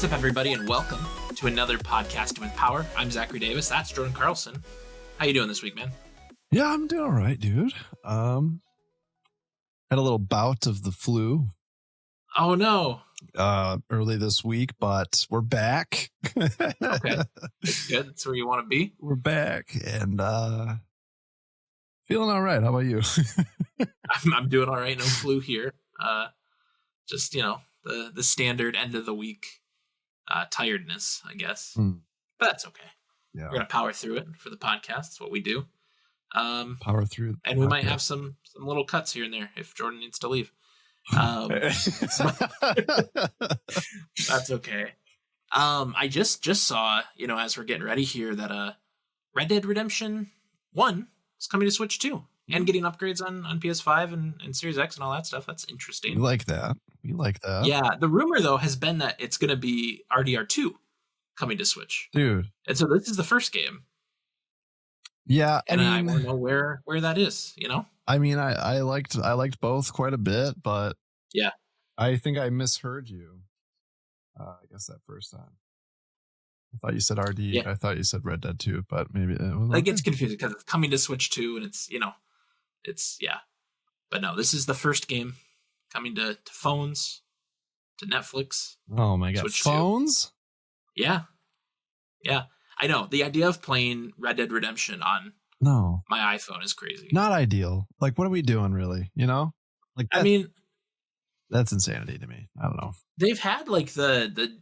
What's up, everybody, and welcome to another podcast with Power. I'm Zachary Davis. That's Jordan Carlson. How you doing this week, man? Yeah, I'm doing all right, dude. Had a little bout of the flu Oh, no. early this week, but we're back. Okay. That's good. That's where you want to be. We're back and feeling all right. How about you? I'm doing all right. No flu here. Just, the standard end of the week tiredness, I guess. But that's okay. Yeah. We're going to power through it for the podcast. That's what we do. Power through. And we might have some little cuts here and there if Jordan needs to leave. That's okay. I just saw, as we're getting ready here, that Red Dead Redemption 1 is coming to Switch 2 and getting upgrades on PS5 and Series X and all that stuff. That's interesting. We like that. Yeah, the rumor though has been that it's going to be RDR2 coming to Switch, dude. And so this is the first game. Yeah, and I want to know where that is. I mean, I liked both quite a bit, but yeah, I think I misheard you. I guess that first time. I thought you said RD. Yeah. I thought you said Red Dead 2, but maybe it was it gets confusing because it's coming to Switch 2 and it's yeah. But no, this is the first game coming to phones, to Netflix. Oh my god, Switch phones? 2. Yeah. I know. The idea of playing Red Dead Redemption on my iPhone is crazy. Not ideal. Like, what are we doing, really? Like, that's insanity to me. I don't know. They've had like the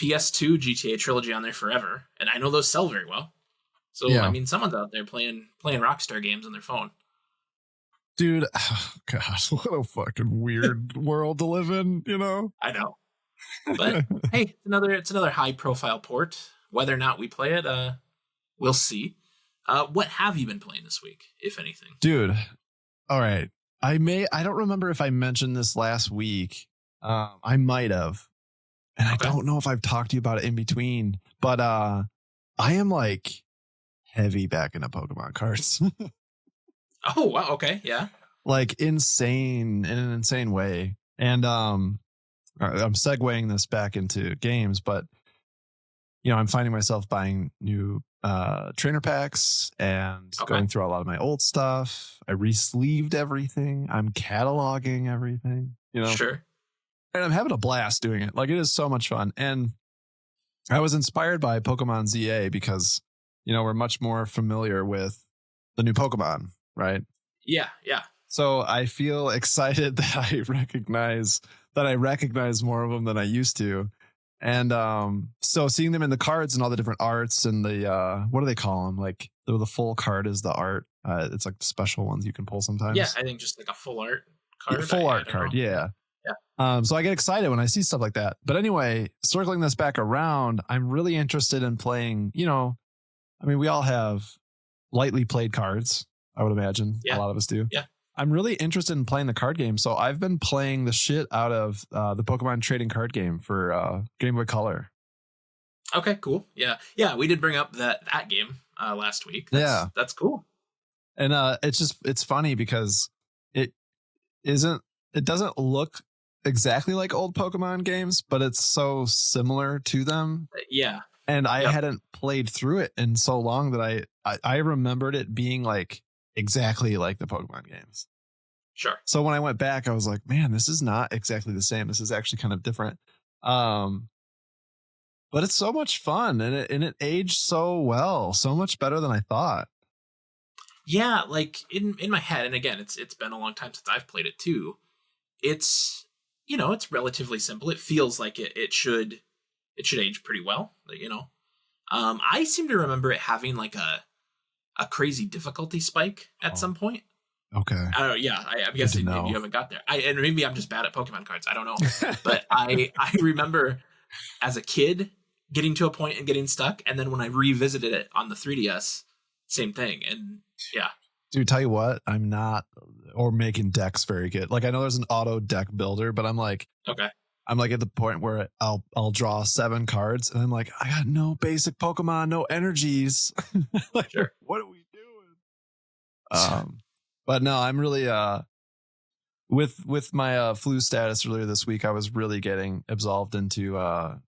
PS2 GTA trilogy on there forever, and I know those sell very well. So yeah. I mean, someone's out there playing Rockstar games on their phone. Dude, oh gosh, what a fucking weird world to live in, I know. But hey, it's another high profile port. Whether or not we play it, we'll see. What have you been playing this week, if anything? Dude, all right. I don't remember if I mentioned this last week. I might have. And okay. I don't know if I've talked to you about it in between, but I am like heavy back into Pokemon cards. Oh, wow. Okay. Yeah. Like insane, in an insane way. And I'm segueing this back into games, but I'm finding myself buying new trainer packs and going through a lot of my old stuff. I re-sleeved everything. I'm cataloging everything, Sure. And I'm having a blast doing it. Like, it is so much fun. And I was inspired by Pokemon ZA because, we're much more familiar with the new Pokemon, right? Yeah. So I feel excited that I recognize more of them than I used to. And so seeing them in the cards and all the different arts and the what do they call them? Like the full card is the art. It's like the special ones you can pull sometimes. Yeah, I think just like a full art card. Full art card, yeah. So I get excited when I see stuff like that. But anyway, circling this back around, I'm really interested in playing. We all have lightly played cards, I would imagine. Yeah. A lot of us do. Yeah. I'm really interested in playing the card game. So I've been playing the shit out of the Pokemon trading card game for Game Boy Color. Okay, cool. Yeah. We did bring up that game last week. That's cool. And it's funny because it doesn't look exactly like old Pokemon games, but it's so similar to them. Yeah. And I hadn't played through it in so long that I remembered it being like exactly like the Pokemon games. Sure. So when I went back, I was like, man, this is not exactly the same. This is actually kind of different. But it's so much fun and it aged so well, so much better than I thought. Yeah, like in my head, and again, it's been a long time since I've played it too. It's it's relatively simple. It feels like it should age pretty well. I seem to remember it having like a crazy difficulty spike at some point. Okay. I don't know. Yeah, I'm guessing maybe you haven't got there. And maybe I'm just bad at Pokemon cards. I don't know. But I remember as a kid getting to a point and getting stuck, and then when I revisited it on the 3DS, same thing. And yeah. Dude, tell you what, I'm not or making decks very good. Like, I know there's an auto deck builder, but I'm like, okay. I'm like at the point where I'll draw 7 cards and I'm like, I got no basic Pokemon, no energies. Like, sure. What are we doing? But no, I'm really with my flu status earlier this week, I was really getting absolved into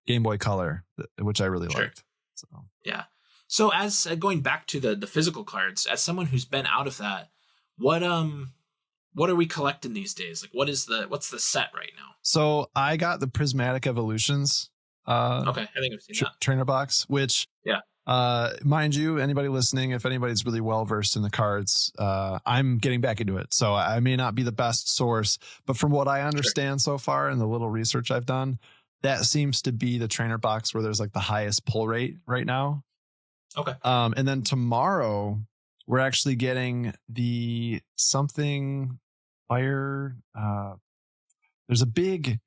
Game Boy Color, which I really Sure. liked. So Yeah. So as going back to the physical cards, as someone who's been out of that, what are we collecting these days? Like what's the set right now? so I got the Prismatic Evolutions Okay, I think I've seen that. trainer box, which Yeah. mind you, anybody listening, if anybody's really well versed in the cards, I'm getting back into it. So I may not be the best source, but from what I understand so far and the little research I've done, that seems to be the trainer box where there's like the highest pull rate right now. Okay. And then tomorrow we're actually getting the something fire. There's a big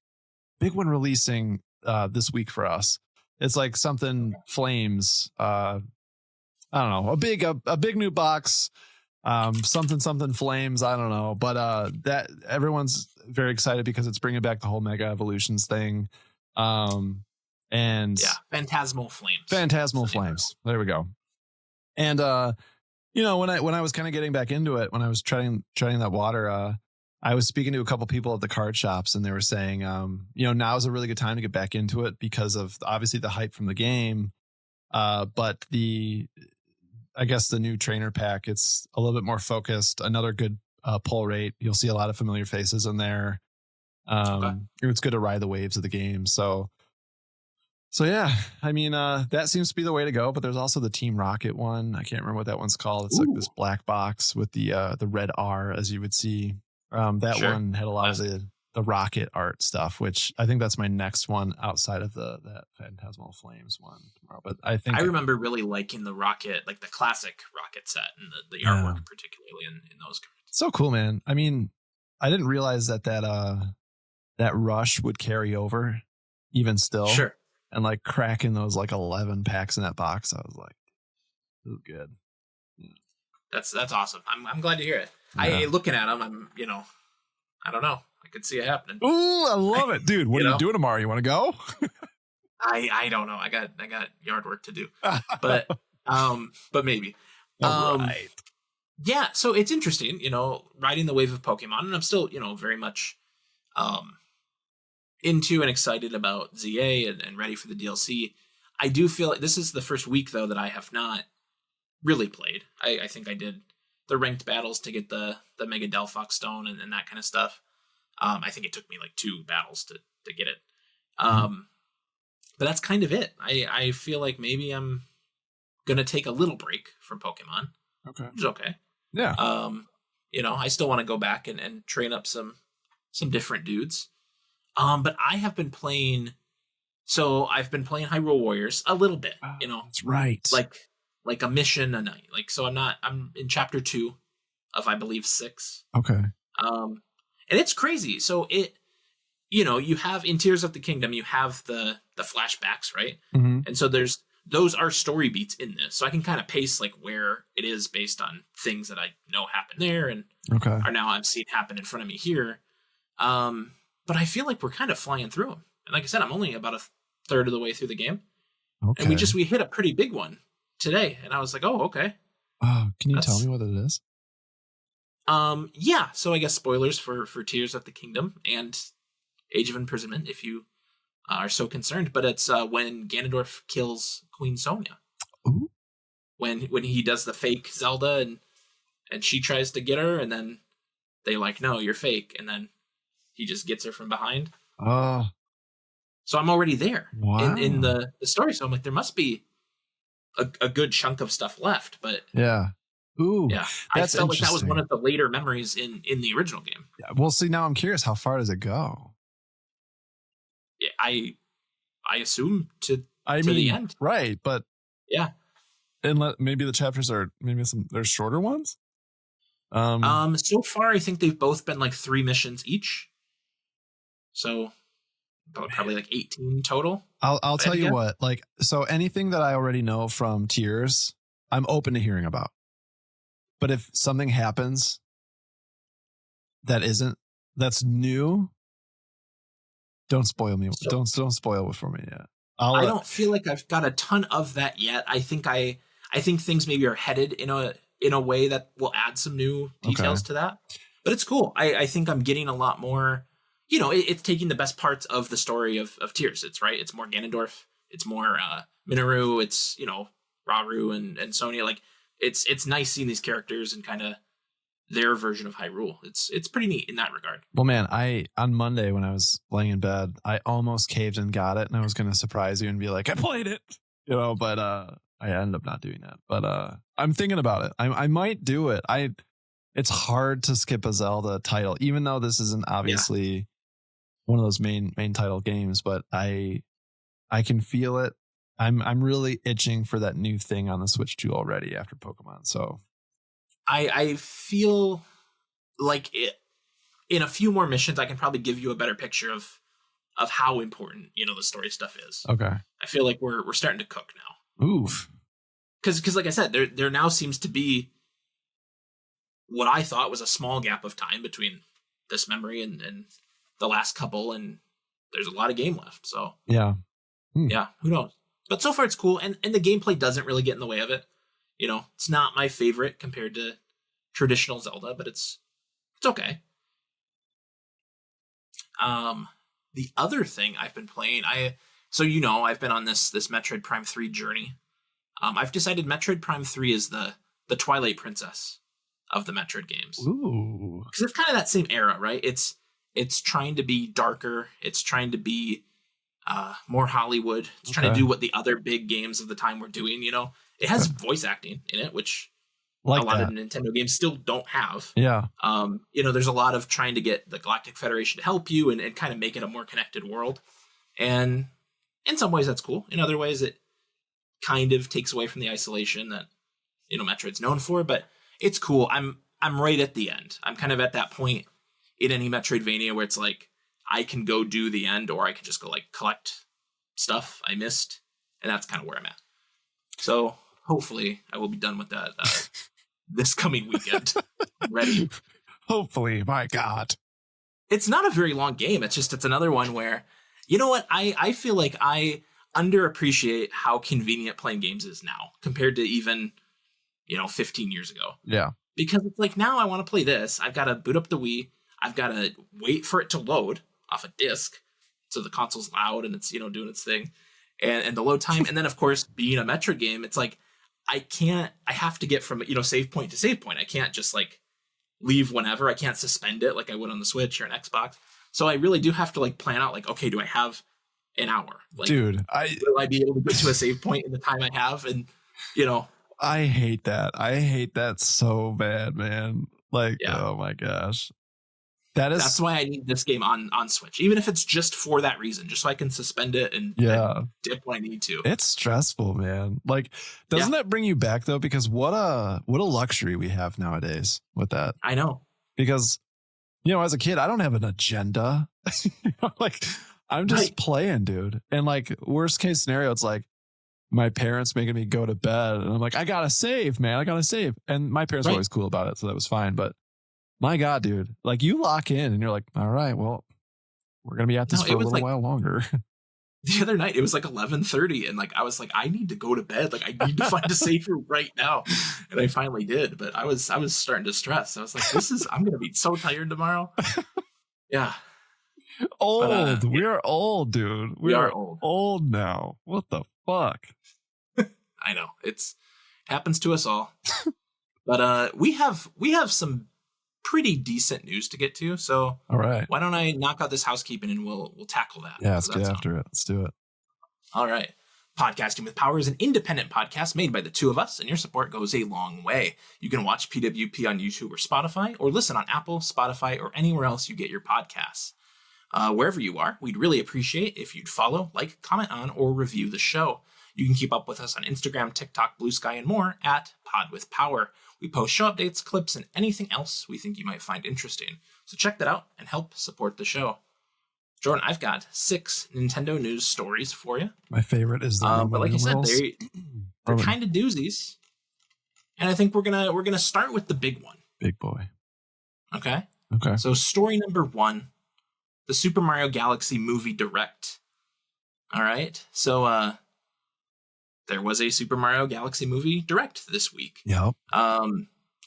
one releasing this week for us. It's like something flames. I don't know, a big new box. Something flames. I don't know, but that everyone's very excited because it's bringing back the whole Mega Evolutions thing. And Yeah, Phantasmal Flames. Phantasmal Flames. There we go. And when I was kind of getting back into it, when I was treading that water, I was speaking to a couple people at the card shops, and they were saying, now is a really good time to get back into it because of obviously the hype from the game, but I guess the new trainer pack, it's a little bit more focused. Another good pull rate. You'll see a lot of familiar faces in there. It's good to ride the waves of the game. So yeah, I mean, that seems to be the way to go, but there's also the Team Rocket one. I can't remember what that one's called. It's like this black box with the red R, as you would see. That one had a lot of the rocket art stuff, which I think that's my next one outside of that Phantasmal Flames one tomorrow. But I remember really liking the rocket, like the classic rocket set, and the artwork particularly in those cards. So cool, man. I mean, I didn't realize that rush would carry over even still. Sure. And like cracking those like 11 packs in that box, I was like, "Oh, good." Yeah. That's awesome. I'm glad to hear it. Yeah. I looking at them, I'm I don't know. I could see it happening. Ooh, I love it, dude. What are you doing tomorrow? You want to go? I don't know. I got yard work to do, but maybe. Right. Yeah. So it's interesting, riding the wave of Pokemon, and I'm still, very much, into and excited about ZA and ready for the DLC. I do feel like this is the first week though that I have not really played. I think I did the ranked battles to get the Mega Delphox Stone and that kind of stuff. I think it took me like 2 battles to get it. But that's kind of it. I feel like maybe I'm gonna take a little break from Pokemon. Okay. Which is okay. Yeah. I still want to go back and train up some different dudes. But I have been playing. So I've been playing Hyrule Warriors a little bit. That's right. Like a mission a night. Like, so I'm in chapter 2 of, I believe, 6. Okay. And it's crazy. So you have in Tears of the Kingdom, you have the flashbacks, right? Mm-hmm. And so those are story beats in this. So I can kind of pace like where it is based on things that I know happen there and are now I'm seeing happen in front of me here. But I feel like we're kind of flying through them. And like I said, I'm only about a third of the way through the game. Okay. And we hit a pretty big one today. And I was like, oh, okay. Oh, can you tell me what it is? Yeah. So I guess spoilers for Tears of the Kingdom and Age of Imprisonment, if you are so concerned. But it's when Ganondorf kills Queen Sonia. Ooh. When he does the fake Zelda and she tries to get her, and then they like, no, you're fake. And then he just gets her from behind. Oh. So I'm already there in the story. So I'm like, there must be a good chunk of stuff left. But yeah. Ooh. Yeah. I felt like that was one of the later memories in the original game. Yeah, well, see, now I'm curious, how far does it go? Yeah, I assume to the end. Right, but yeah. And maybe the chapters are there's shorter ones? So far I think they've both been like 3 missions each. So probably like 18 total. I'll tell you what, like, so anything that I already know from Tears, I'm open to hearing about. But if something happens that's new, don't spoil me. So, don't spoil it for me yet. I don't feel like I've got a ton of that yet. I think things maybe are headed in a way that will add some new details to that. But it's cool. I think I'm getting a lot more, it's taking the best parts of the story of Tears. It's right. It's more Ganondorf. It's more Minoru. It's, Rauru and Sonya. Like it's nice seeing these characters and kind of their version of Hyrule. It's pretty neat in that regard. Well, man, on Monday when I was laying in bed, I almost caved and got it, and I was going to surprise you and be like, I played it, but I ended up not doing that. But I'm thinking about it. I might do it. It's hard to skip a Zelda title, even though this isn't obviously one of those main title games, but I can feel it. I'm really itching for that new thing on the Switch 2 already after Pokemon. So I feel like in a few more missions, I can probably give you a better picture of how important, the story stuff is. Okay. I feel like we're starting to cook now. Oof. Because like I said, there now seems to be what I thought was a small gap of time between this memory and the last couple, and there's a lot of game left. So yeah. Yeah, who knows? But so far it's cool, and the gameplay doesn't really get in the way of it. It's not my favorite compared to traditional Zelda, but it's okay. The other thing I've been playing, I've been on this Metroid Prime 3 journey. I've decided Metroid Prime 3 is the Twilight Princess of the Metroid games. Ooh. Because it's kind of that same era, right? It's trying to be darker. It's trying to be more Hollywood. It's trying to do what the other big games of the time were doing. It has voice acting in it, which a lot of Nintendo games still don't have. Yeah. There's a lot of trying to get the Galactic Federation to help you and kind of make it a more connected world. And in some ways that's cool. In other ways it kind of takes away from the isolation that, Metroid's known for, but it's cool. I'm right at the end. I'm kind of at that point in any Metroidvania where it's like, I can go do the end, or I can just go like collect stuff I missed. And that's kind of where I'm at. So hopefully I will be done with that this coming weekend. I'm ready. Hopefully, my God. It's not a very long game. It's another one where, you know what? I feel like I underappreciate how convenient playing games is now compared to even, 15 years ago. Yeah. Because it's like, now I want to play this. I've got to boot up the Wii. I've got to wait for it to load off a disc. So the console's loud and it's, doing its thing. And the load time. And then, of course, being a Metroid game, it's like, I have to get from, save point to save point. I can't just like leave whenever. I can't suspend it like I would on the Switch or an Xbox. So I really do have to like plan out like, okay, do I have an hour? Like, dude, will I be able to get to a save point in the time I have? And, I hate that. I hate that so bad, man. Like, oh my gosh. That's why I need this game on Switch, even if it's just for that reason, just so I can suspend it and dip when I need to. It's stressful, man. Like, doesn't that bring you back though? Because what a luxury we have nowadays with that. I know. Because, as a kid, I don't have an agenda. Like, I'm just playing, dude. And like, worst case scenario, it's like my parents making me go to bed, and I'm like, I gotta save, man. I gotta save. And my parents were always cool about it, so that was fine. But my God, dude, like you lock in and you're like, all right, well, we're going to be at this for a little while longer. The other night, it was like 11:30. And like, I was like, I need to go to bed. Like, I need to find a safe room right now. And I finally did. But I was starting to stress. I was like, I'm going to be so tired tomorrow. Yeah. Old. But, we are old, dude. We are old now. What the fuck? I know. It happens to us all. But we have some pretty decent news to get to, so all right, why don't I knock out this housekeeping and we'll tackle that. Let's get after it. Let's do it. All right. Podcasting with Power is an independent podcast made by the two of us, and your support goes a long way. You can watch PWP on YouTube or Spotify, or listen on Apple, Spotify, or anywhere else you get your podcasts. Wherever you are, we'd really appreciate if you'd follow, like, comment on, or review the show. You can keep up with us on Instagram, TikTok, Blue Sky, and more at Pod with Power. We post show updates, clips, and anything else we think you might find interesting. So check that out and help support the show. Jordan, I've got 6 Nintendo news stories for you. My favorite is the but like you said, they're kind of doozies. And I think we're gonna start with the big one. Big boy. Okay. Okay. So story number 1, the Super Mario Galaxy Movie Direct. All right. So there was a Super Mario Galaxy Movie Direct this week. Yep.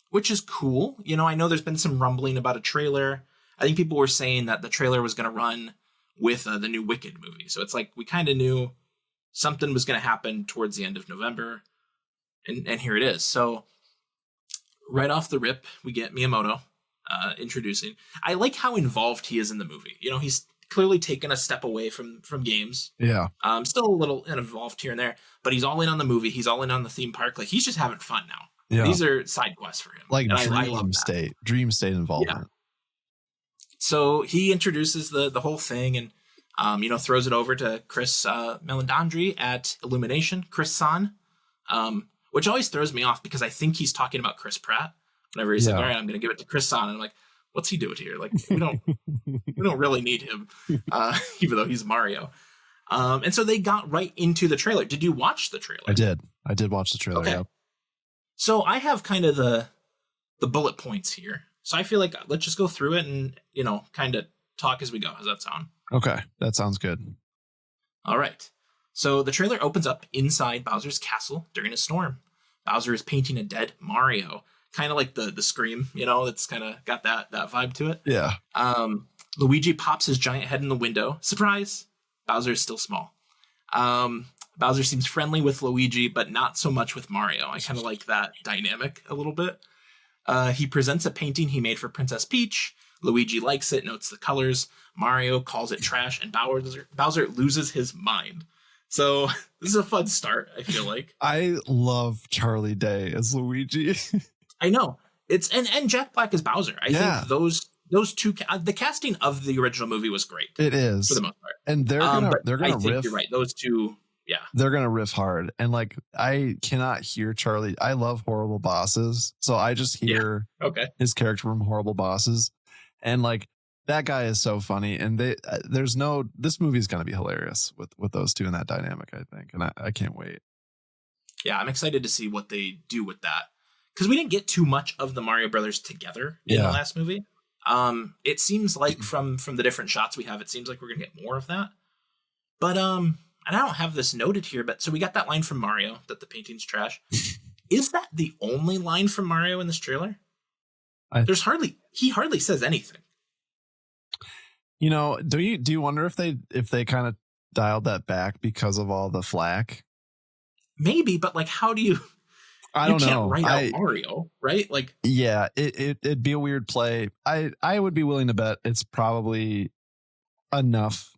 which is cool. You know, I know there's been some rumbling about a trailer. I think people were saying that the trailer was going to run with the new Wicked movie. So it's like we kind of knew something was going to happen towards the end of November. And here it is. So right off the rip, we get Miyamoto introducing. I like how involved he is in the movie. You know, he's clearly taken a step away from games. Yeah. Still a little involved here and there, but he's all in on the movie. He's all in on the theme park. Like, he's just having fun now. Yeah. These are side quests for him. Like and dream I love state, dream state involvement. Yeah. So he introduces the whole thing and, you know, throws it over to Chris Meledandri at Illumination, Chris San, which always throws me off because I think he's talking about Chris Pratt. Whenever he's like, all right, I'm going to give it to Chris San. And I'm like, what's he doing here? Like, we don't really need him, even though he's Mario. And so they got right into the trailer. Did you watch the trailer? I did watch the trailer. Okay. Yeah. So I have kind of the bullet points here. So I feel like let's just go through it and, you know, kind of talk as we go. How's that sound? Okay. That sounds good. All right. So the trailer opens up inside Bowser's castle during a storm. Bowser is painting a dead Mario. Kind of like the Scream, you know, it's kind of got that vibe to it. Yeah. Luigi pops his giant head in the window. Surprise! Bowser is still small. Bowser seems friendly with Luigi, but not so much with Mario. I kind of like that dynamic a little bit. He presents a painting he made for Princess Peach. Luigi likes it, notes the colors. Mario calls it trash, and Bowser loses his mind. So this is a fun start, I feel like. I love Charlie Day as Luigi. I know. It's and Jack Black as Bowser. I think those two, the casting of the original movie was great. It is, for the most part. And they're gonna riff. You're right. Those two, yeah, they're gonna riff hard. And like, I cannot hear Charlie. I love Horrible Bosses, so I just hear his character from Horrible Bosses, and like that guy is so funny. And this movie is gonna be hilarious with those two in that dynamic, I think, and I can't wait. Yeah, I'm excited to see what they do with that. Because we didn't get too much of the Mario Brothers together in the last movie. It seems like from the different shots we have, it seems like we're gonna get more of that. But and I don't have this noted here, but so we got that line from Mario that the painting's trash. Is that the only line from Mario in this trailer? He hardly says anything. You know, do you wonder if they kind of dialed that back because of all the flack? Maybe, but like, how do you? I don't know. You can't write out Mario, right? Like, yeah, it'd be a weird play. I would be willing to bet it's probably enough.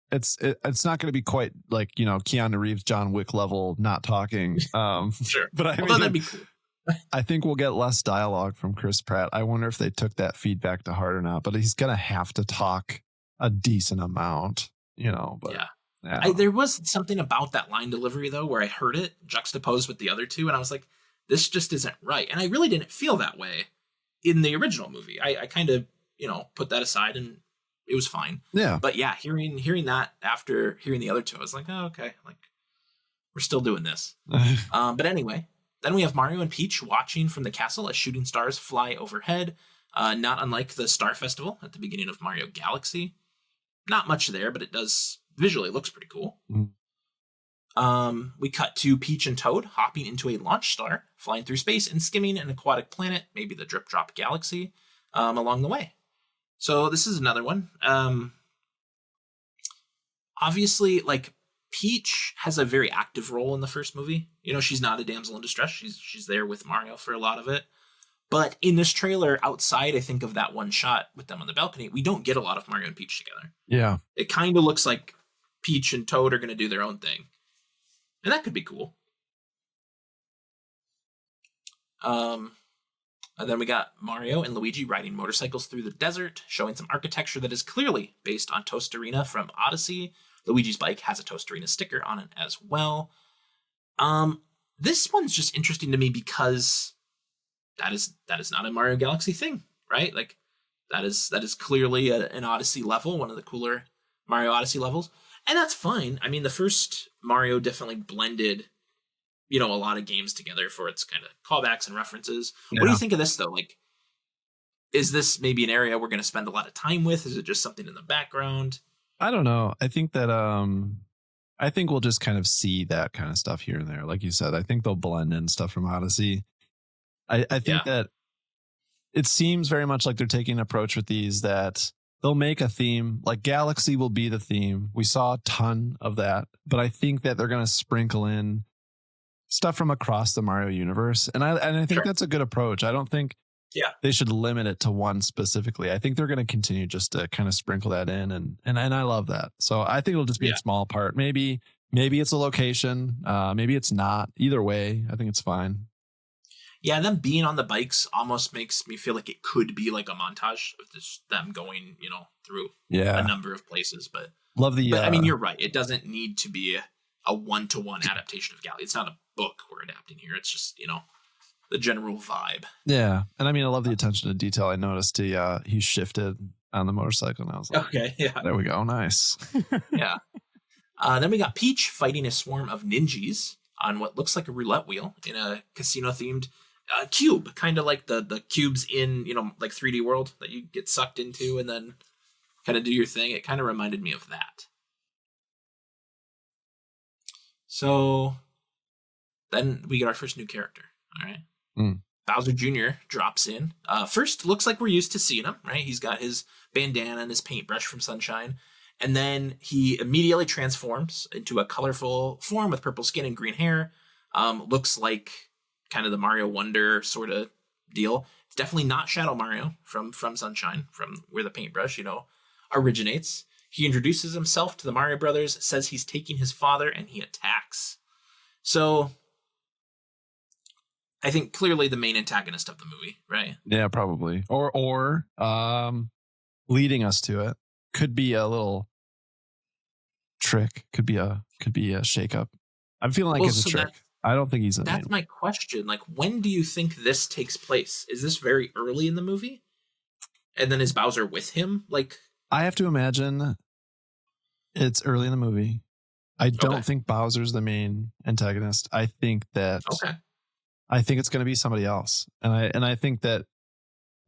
It's not going to be quite like, you know, Keanu Reeves, John Wick level not talking. Sure, but I mean, that'd be cool. I think we'll get less dialogue from Chris Pratt. I wonder if they took that feedback to heart or not. But he's going to have to talk a decent amount, you know. But yeah. There was something about that line delivery though, where I heard it juxtaposed with the other two, and I was like, this just isn't right. And I really didn't feel that way in the original movie. I kind of, you know, put that aside and it was fine. Yeah. But yeah, hearing that after hearing the other two, I was like, oh, okay, like we're still doing this. But anyway, then we have Mario and Peach watching from the castle as shooting stars fly overhead. Not unlike the Star Festival at the beginning of Mario Galaxy. Not much there, but it does visually looks pretty cool. Mm. We cut to Peach and Toad hopping into a launch star, flying through space and skimming an aquatic planet, maybe the Drip Drop Galaxy, along the way. So this is another one. Obviously, like, Peach has a very active role in the first movie. You know, she's not a damsel in distress. She's there with Mario for a lot of it. But in this trailer, outside, I think, of that one shot with them on the balcony, we don't get a lot of Mario and Peach together. Yeah. It kind of looks like Peach and Toad are going to do their own thing. And that could be cool. And then we got Mario and Luigi riding motorcycles through the desert, showing some architecture that is clearly based on Tostarena from Odyssey. Luigi's bike has a Tostarena sticker on it as well. This one's just interesting to me because that is not a Mario Galaxy thing, right? Like that is clearly an Odyssey level, one of the cooler Mario Odyssey levels. And that's fine. I mean, the first Mario definitely blended, you know, a lot of games together for its kind of callbacks and references. Yeah. What do you think of this, though? Like, is this maybe an area we're going to spend a lot of time with? Is it just something in the background? I don't know. I think that I think we'll just kind of see that kind of stuff here and there. Like you said, I think they'll blend in stuff from Odyssey. I think that it seems very much like they're taking an approach with these that they'll make a theme, like Galaxy will be the theme. We saw a ton of that, but I think that they're going to sprinkle in stuff from across the Mario universe. And I think Sure. that's a good approach. I don't think Yeah. they should limit it to one specifically. I think they're going to continue just to kind of sprinkle that in, and I love that. So I think it'll just be Yeah. a small part. Maybe it's a location. Maybe it's not. Either way, I think it's fine. Yeah, them being on the bikes almost makes me feel like it could be like a montage of just them going, through a Yeah, number of places. But love the. but I mean, you're right. It doesn't need to be a one-to-one adaptation of Galaxy. It's not a book we're adapting here. It's just the general vibe. Yeah, and I mean, I love the attention to detail. I noticed he shifted on the motorcycle, and I was like, Okay, yeah, there we go, nice. yeah. Then we got Peach fighting a swarm of ninjas on what looks like a roulette wheel in a casino-themed cube, kind of like the cubes in like 3D World that you get sucked into and then kind of do your thing. It kind of reminded me of that. So then we get our first new character. All right. Bowser Jr. drops in. First, looks like we're used to seeing him, right? He's got his bandana and his paintbrush from Sunshine. And then he immediately transforms into a colorful form with purple skin and green hair. Looks like kind of the Mario Wonder sort of deal. It's definitely not Shadow Mario from Sunshine, from where the paintbrush, originates. He introduces himself to the Mario Brothers, says he's taking his father, and he attacks. So I think clearly the main antagonist of the movie, right? Yeah, probably. Or leading us to it. Could be a little trick. Could be a shakeup. I'm feeling like it's a trick. I don't think he's the That's my question. Like, when do you think this takes place? Is this very early in the movie? And then is Bowser with him? Like, I have to imagine it's early in the movie. I don't think Bowser's the main antagonist. I think that I think it's going to be somebody else. And I think that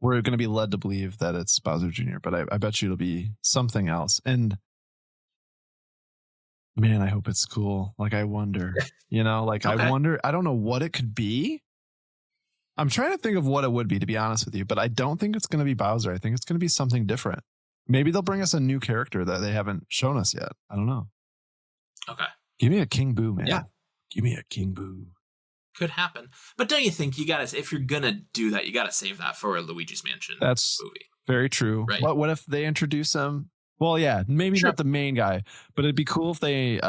we're going to be led to believe that it's Bowser Jr., but I bet you it'll be something else. And man, I hope it's cool. Like, I wonder, I wonder, I don't know what it could be. I'm trying to think of what it would be, to be honest with you, but I don't think it's going to be Bowser. I think it's going to be something different. Maybe they'll bring us a new character that they haven't shown us yet. I don't know. Okay. Give me a King Boo, man. Yeah. Give me a King Boo. Could happen. But don't you think if you're going to do that, you got to save that for a Luigi's Mansion movie. Very true. Right. What if they introduce him? Well, yeah, maybe not the main guy, but it'd be cool if they,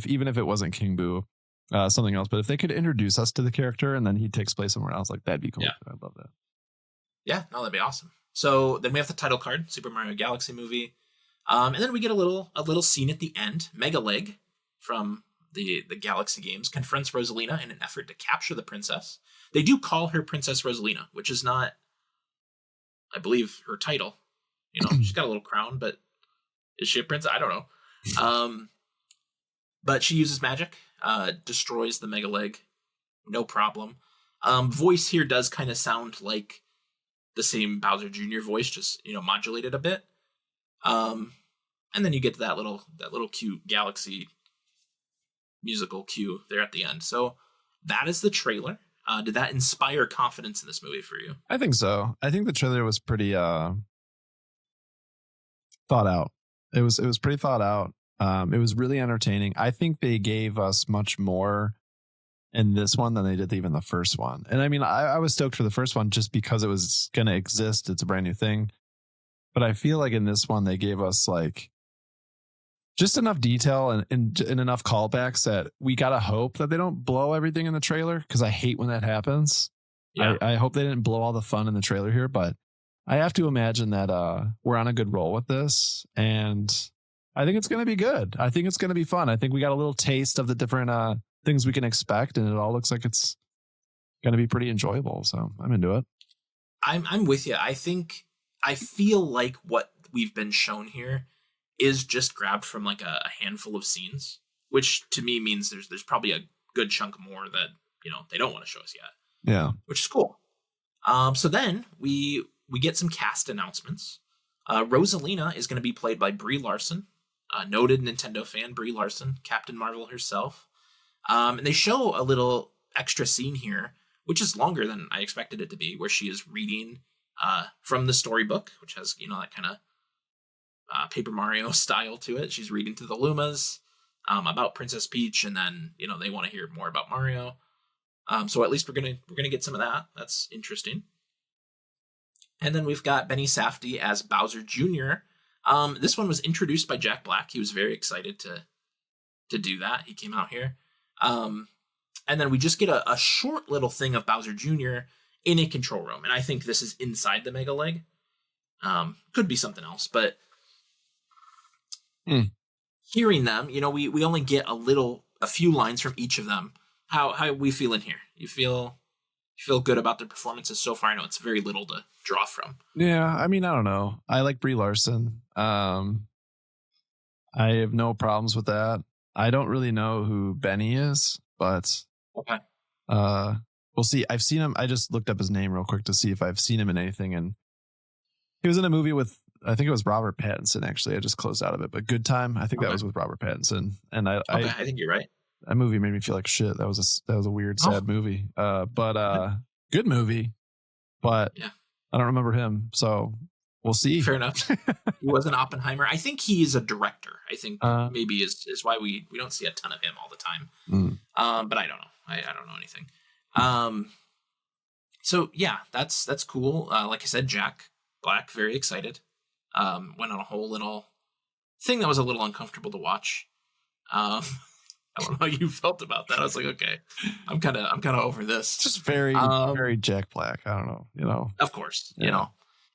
even if it wasn't King Boo, something else. But if they could introduce us to the character and then he takes place somewhere else, like, that'd be cool. Yeah. I'd love that. Yeah, no, that'd be awesome. So then we have the title card, Super Mario Galaxy movie. And then we get a little scene at the end. Mega Leg from the Galaxy games confronts Rosalina in an effort to capture the princess. They do call her Princess Rosalina, which is not, I believe, her title. She's got a little crown, but is she a princess? I don't know. But she uses magic, destroys the Mega Leg, no problem. Voice here does kind of sound like the same Bowser Jr. voice, just modulated a bit. And then you get to that little cute Galaxy musical cue there at the end. So that is the trailer. Did that inspire confidence in this movie for you? I think so. I think the trailer was pretty thought out. It was pretty thought out. It was really entertaining. I think they gave us much more in this one than they did even the first one. And I mean, I was stoked for the first one just because it was going to exist. It's a brand new thing. But I feel like in this one, they gave us like just enough detail and enough callbacks that we got to hope that they don't blow everything in the trailer, because I hate when that happens. Yeah. I hope they didn't blow all the fun in the trailer here, but I have to imagine that we're on a good roll with this, and I think it's going to be good. I think it's going to be fun. I think we got a little taste of the different things we can expect, and it all looks like it's going to be pretty enjoyable. So I'm into it. I'm with you. I feel like what we've been shown here is just grabbed from like a handful of scenes, which to me means there's probably a good chunk more that they don't want to show us yet. Yeah, which is cool. So then we get some cast announcements. Rosalina is going to be played by Brie Larson, noted Nintendo fan Brie Larson, Captain Marvel herself. And they show a little extra scene here, which is longer than I expected it to be, where she is reading from the storybook, which has that kind of Paper Mario style to it. She's reading to the Lumas about Princess Peach, and then they want to hear more about Mario. So at least we're gonna get some of that. That's interesting. And then we've got Benny Safdie as Bowser Jr. This one was introduced by Jack Black. He was very excited to do that. He came out here. And then we just get a short little thing of Bowser Jr. in a control room. And I think this is inside the Mega Leg. Could be something else, but hearing them, we only get a few lines from each of them. How are we feeling here? You feel good about their performances so far? I know it's very little to draw from. Yeah, I mean, I don't know. I like Brie Larson. I have no problems with that. I don't really know who Benny is, but okay. We'll see. I've seen him. I just looked up his name real quick to see if I've seen him in anything, and he was in a movie with, I think it was Robert Pattinson. Actually, I just closed out of it, but Good Time. I think that was with Robert Pattinson, and I think you're right. That movie made me feel like shit. That was a weird, sad movie. But good movie. But yeah. I don't remember him, so we'll see. Fair enough. He was an Oppenheimer. I think he's a director. I think maybe is why we don't see a ton of him all the time. But I don't know. I don't know anything. So yeah, that's cool. Like I said, Jack Black, very excited. Went on a whole little thing that was a little uncomfortable to watch. I don't know how you felt about that. I was like, okay, I'm kind of over this. Just very Jack Black. I don't know, Of course,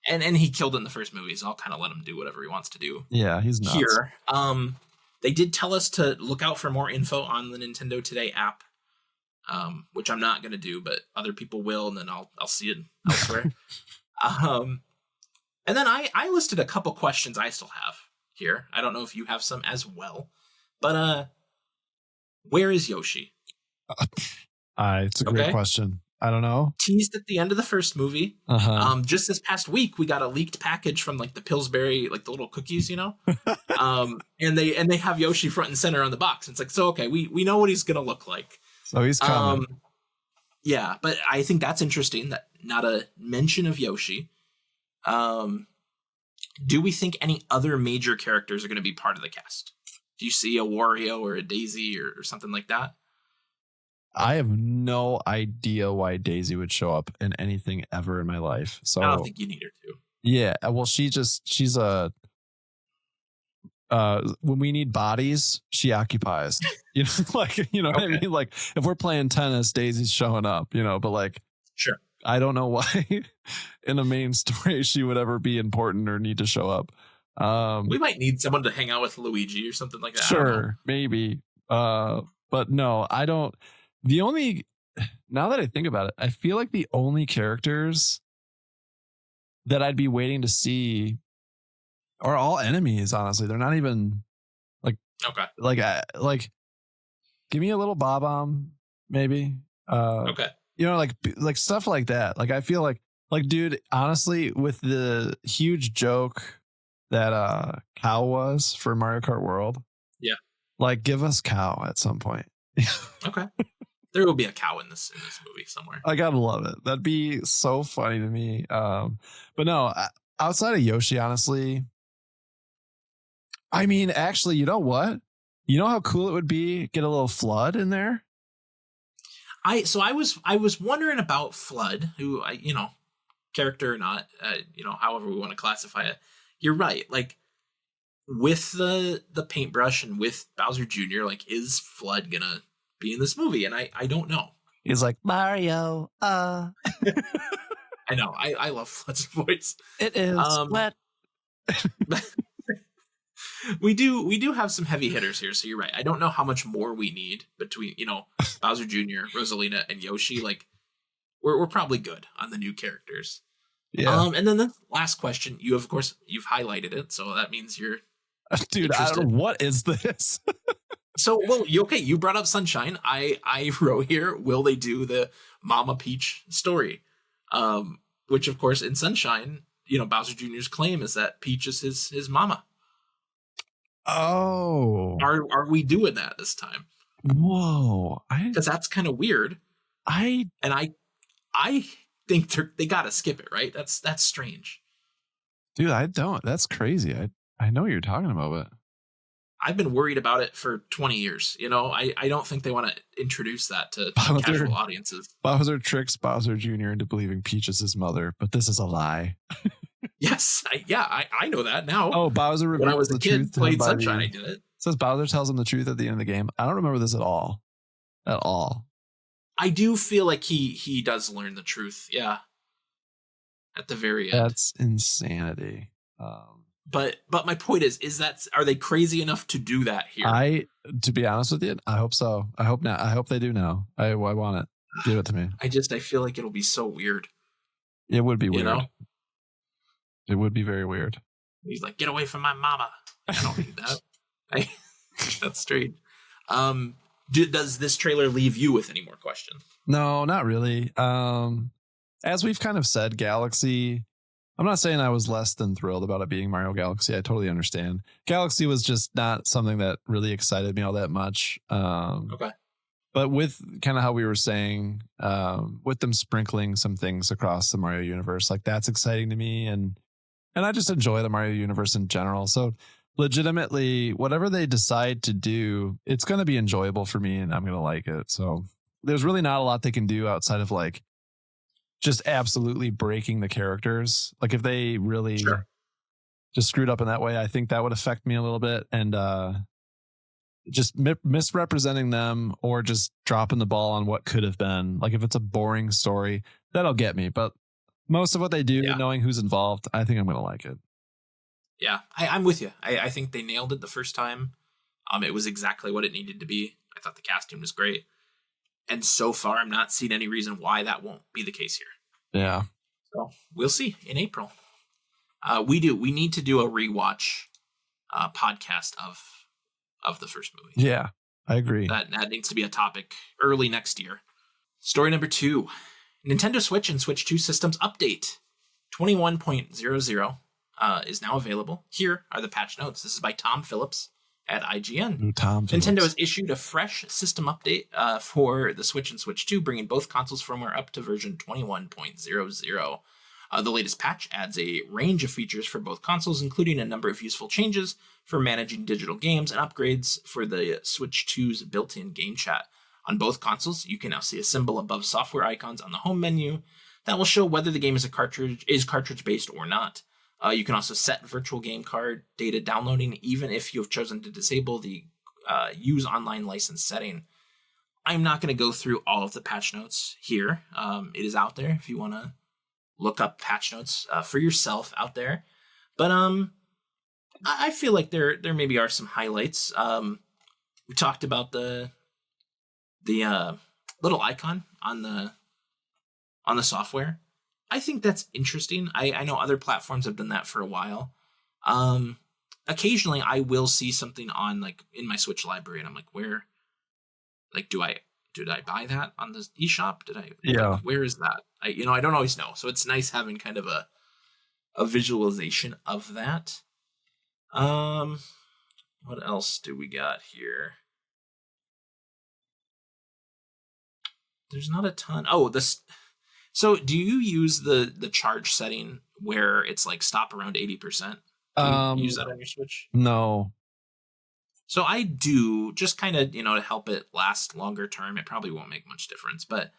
and he killed in the first movie, so I'll kind of let him do whatever he wants to do. Yeah, he's nuts. Here. They did tell us to look out for more info on the Nintendo Today app, which I'm not going to do, but other people will, and then I'll see it elsewhere. And then I listed a couple questions I still have here. I don't know if you have some as well, but where is Yoshi? It's a great question. I don't know. Teased at the end of the first movie. Just this past week, we got a leaked package from like the Pillsbury, like the little cookies, and they have Yoshi front and center on the box. It's like, so okay, we know what he's gonna look like. So he's coming. Yeah, but I think that's interesting that not a mention of Yoshi. Do we think any other major characters are going to be part of the cast? Do you see a Wario or a Daisy or something like that? I have no idea why Daisy would show up in anything ever in my life. So I don't think you need her to. Yeah, well, she's a when we need bodies, she occupies. What I mean? Like if we're playing tennis, Daisy's showing up. But like, sure. I don't know why in a main story she would ever be important or need to show up. We might need someone to hang out with Luigi or something like that. Sure, maybe. But no, I don't. Now that I think about it, I feel like the only characters that I'd be waiting to see are all enemies. Honestly, they're not even like like give me a little Bob-omb maybe. Okay. Like stuff like that. Like I feel like dude, honestly, with the huge joke that Cow was for Mario Kart World. Yeah. Like give us Cow at some point. Okay. There will be a cow in this movie somewhere. I gotta love it. That'd be so funny to me. But no, outside of Yoshi, honestly, I mean, actually, you know what? You know how cool it would be get a little Flood in there. I was wondering about Flood, who character or not, however we want to classify it. You're right. Like with the paintbrush and with Bowser Jr., like is Flood gonna be in this movie? And I don't know. He's like Mario. I know. I love Flood's voice. It is wet. We do have some heavy hitters here, so you're right. I don't know how much more we need between Bowser Jr., Rosalina, and Yoshi. Like we're probably good on the new characters. Yeah. And then the last question, you've highlighted it, so that means you're dude. I don't know, what is this? So, well, you brought up Sunshine. I wrote here, will they do the Mama Peach story? Which, of course, in Sunshine, Bowser Jr.'s claim is that Peach is his mama. Oh. Are we doing that this time? Whoa. Because that's kind of weird. I think they gotta skip it, right? That's strange. Dude, I don't. That's crazy. I know what you're talking about, but I've been worried about it for 20 years. I don't think they want to introduce that to Bowser, casual audiences. Bowser tricks Bowser Jr. into believing Peach is his mother, but this is a lie. Yes, I know that now. Oh, Bowser When I reveals was a the kid, truth to him played by Sunshine, I the. did it. Says Bowser tells him the truth at the end of the game. I don't remember this at all. At all. I do feel like he does learn the truth. Yeah, at the very end. That's insanity. But my point is that are they crazy enough to do that here? To be honest with you, I hope so. I hope not. I hope they do now. I want it. Give it to me. I feel like it'll be so weird. It would be weird. You know? It would be very weird. He's like, get away from my mama. I don't need that. That's strange. Does this trailer leave you with any more questions? No, not really. As we've kind of said, Galaxy, I'm not saying I was less than thrilled about it being Mario Galaxy. I totally understand. Galaxy was just not something that really excited me all that much. Okay. But with kind of how we were saying, with them sprinkling some things across the Mario universe, like that's exciting to me. And I just enjoy the Mario universe in general. So legitimately, whatever they decide to do, it's going to be enjoyable for me and I'm going to like it. So there's really not a lot they can do outside of like just absolutely breaking the characters. Like if they really just screwed up in that way, I think that would affect me a little bit. And just misrepresenting them or just dropping the ball on what could have been. Like if it's a boring story, that'll get me. But most of what they do, knowing who's involved, I think I'm going to like it. Yeah, I'm with you. I think they nailed it the first time. It was exactly what it needed to be. I thought the casting was great. And so far, I'm not seeing any reason why that won't be the case here. Yeah. So we'll see in April. We need to do a rewatch podcast of the first movie. Yeah, I agree. That needs to be a topic early next year. Story number 2. Nintendo Switch and Switch 2 systems update 21.00 is now available. Here are the patch notes. This is by Tom Phillips at IGN. Nintendo has issued a fresh system update for the Switch and Switch 2, bringing both consoles firmware up to version 21.00. The latest patch adds a range of features for both consoles, including a number of useful changes for managing digital games and upgrades for the Switch 2's built-in game chat. On both consoles, you can now see a symbol above software icons on the home menu that will show whether the game is cartridge-based or not. You can also set virtual game card data downloading, even if you have chosen to disable the use online license setting. I'm not going to go through all of the patch notes here. It is out there if you want to look up patch notes for yourself out there. But I feel like there maybe are some highlights. We talked about the little icon on the software. I think that's interesting. I know other platforms have done that for a while. Occasionally I will see something on like in my Switch library and I'm like, where, like, did I buy that on the eShop? Like, where is that? I don't always know. So it's nice having kind of a visualization of that. What else do we got here? There's not a ton. Oh, this. So do you use the charge setting where it's like stop around 80%? Do you use that on your Switch? No. So I do, just kind of, to help it last longer term. It probably won't make much difference, but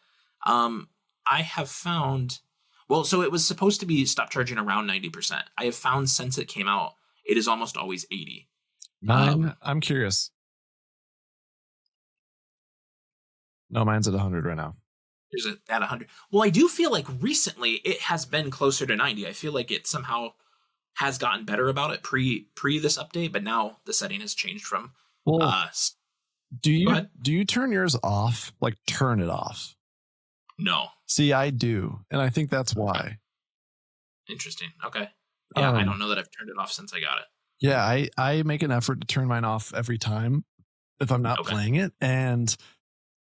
I have found, so it was supposed to be stop charging around 90%. I have found since it came out, it is almost always 80. I'm curious. No, mine's at 100 right now. There's at 100. Well, I do feel like recently it has been closer to 90. I feel like it somehow has gotten better about it pre this update, but now the setting has changed from. Do you turn yours off? Like turn it off? No. See, I do, and I think that's why. Interesting. Okay. Yeah, I don't know that I've turned it off since I got it. Yeah, I make an effort to turn mine off every time if I'm not playing it, and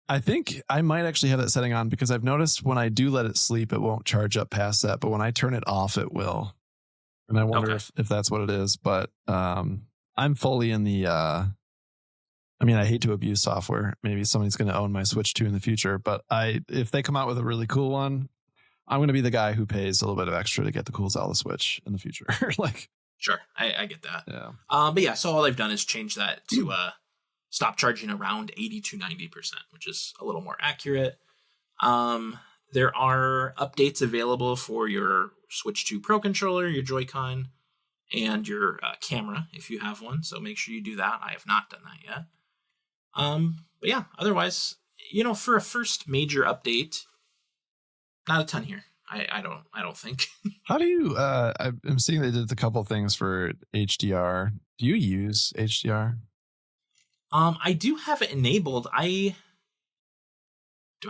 I think I might actually have that setting on because I've noticed when I do let it sleep, it won't charge up past that, but when I turn it off, it will. And I wonder if that's what it is, but I'm fully in the, I hate to abuse software. Maybe somebody's going to own my Switch 2 in the future, but if they come out with a really cool one, I'm going to be the guy who pays a little bit of extra to get the cool Zelda Switch in the future. Like, Sure, I get that. yeah. But yeah, so all they've done is change that to stop charging around 80 to 90%, which is a little more accurate. There are updates available for your Switch 2 Pro controller, your Joy-Con, and your camera if you have one. So make sure you do that. I have not done that yet. But yeah, otherwise, for a first major update, not a ton here. I don't think. How do you? I'm seeing they did a couple things for HDR. Do you use HDR? I do have it enabled. Do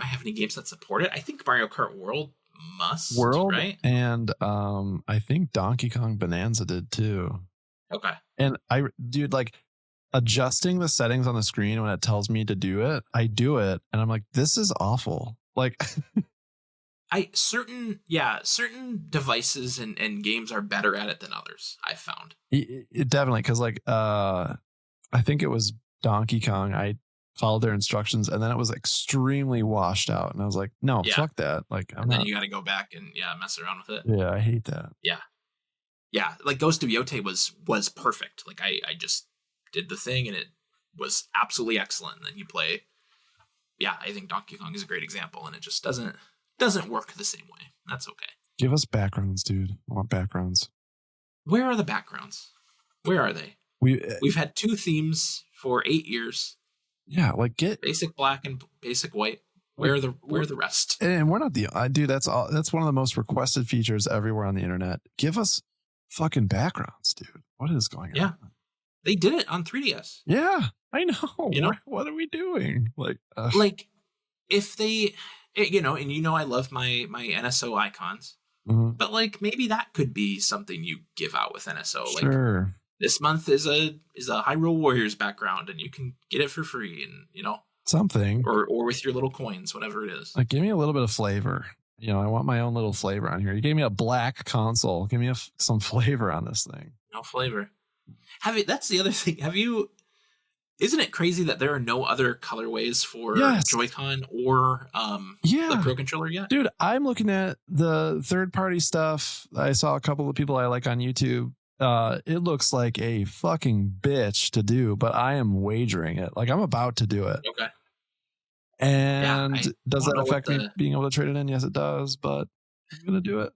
I have any games that support it? I think Mario Kart World must, right? And I think Donkey Kong Bonanza did too. Okay. And dude, like adjusting the settings on the screen when it tells me to do it, I do it, and I'm like, this is awful. Like, certain devices and games are better at it than others, I've found. It definitely, because like I think it was Donkey Kong. I followed their instructions, and then it was extremely washed out, and I was like, no, fuck that. Like, then you got to go back and mess around with it. Yeah, I hate that. Yeah, like Ghost of Yotei was perfect. Like I just did the thing, and it was absolutely excellent. And then you play. Yeah, I think Donkey Kong is a great example, and it just doesn't work the same way. That's okay. Give us backgrounds, dude. I want backgrounds. Where are the backgrounds? Where are they? We've had 2 themes for 8 years. Yeah, like get basic black and basic white. Where are the rest? And we're not dude. That's one of the most requested features everywhere on the internet. Give us fucking backgrounds, dude. What is going on? Yeah, they did it on 3DS. Yeah, I know. What are we doing? Like if they, and I love my NSO icons, but like maybe that could be something you give out with NSO. Sure. Like this month is a Hyrule Warriors background, and you can get it for free, and something, or with your little coins, whatever it is. Like, give me a little bit of flavor. I want my own little flavor on here. You gave me a black console. Give me some flavor on this thing. No flavor. That's the other thing. Isn't it crazy that there are no other colorways for Joy-Con or the Pro Controller yet? Dude, I'm looking at the third-party stuff. I saw a couple of people I like on YouTube. It looks like a fucking bitch to do, but I am wagering it. Like, I'm about to do it. Okay. And does that affect me being able to trade it in? Yes, it does, but I'm going to do it.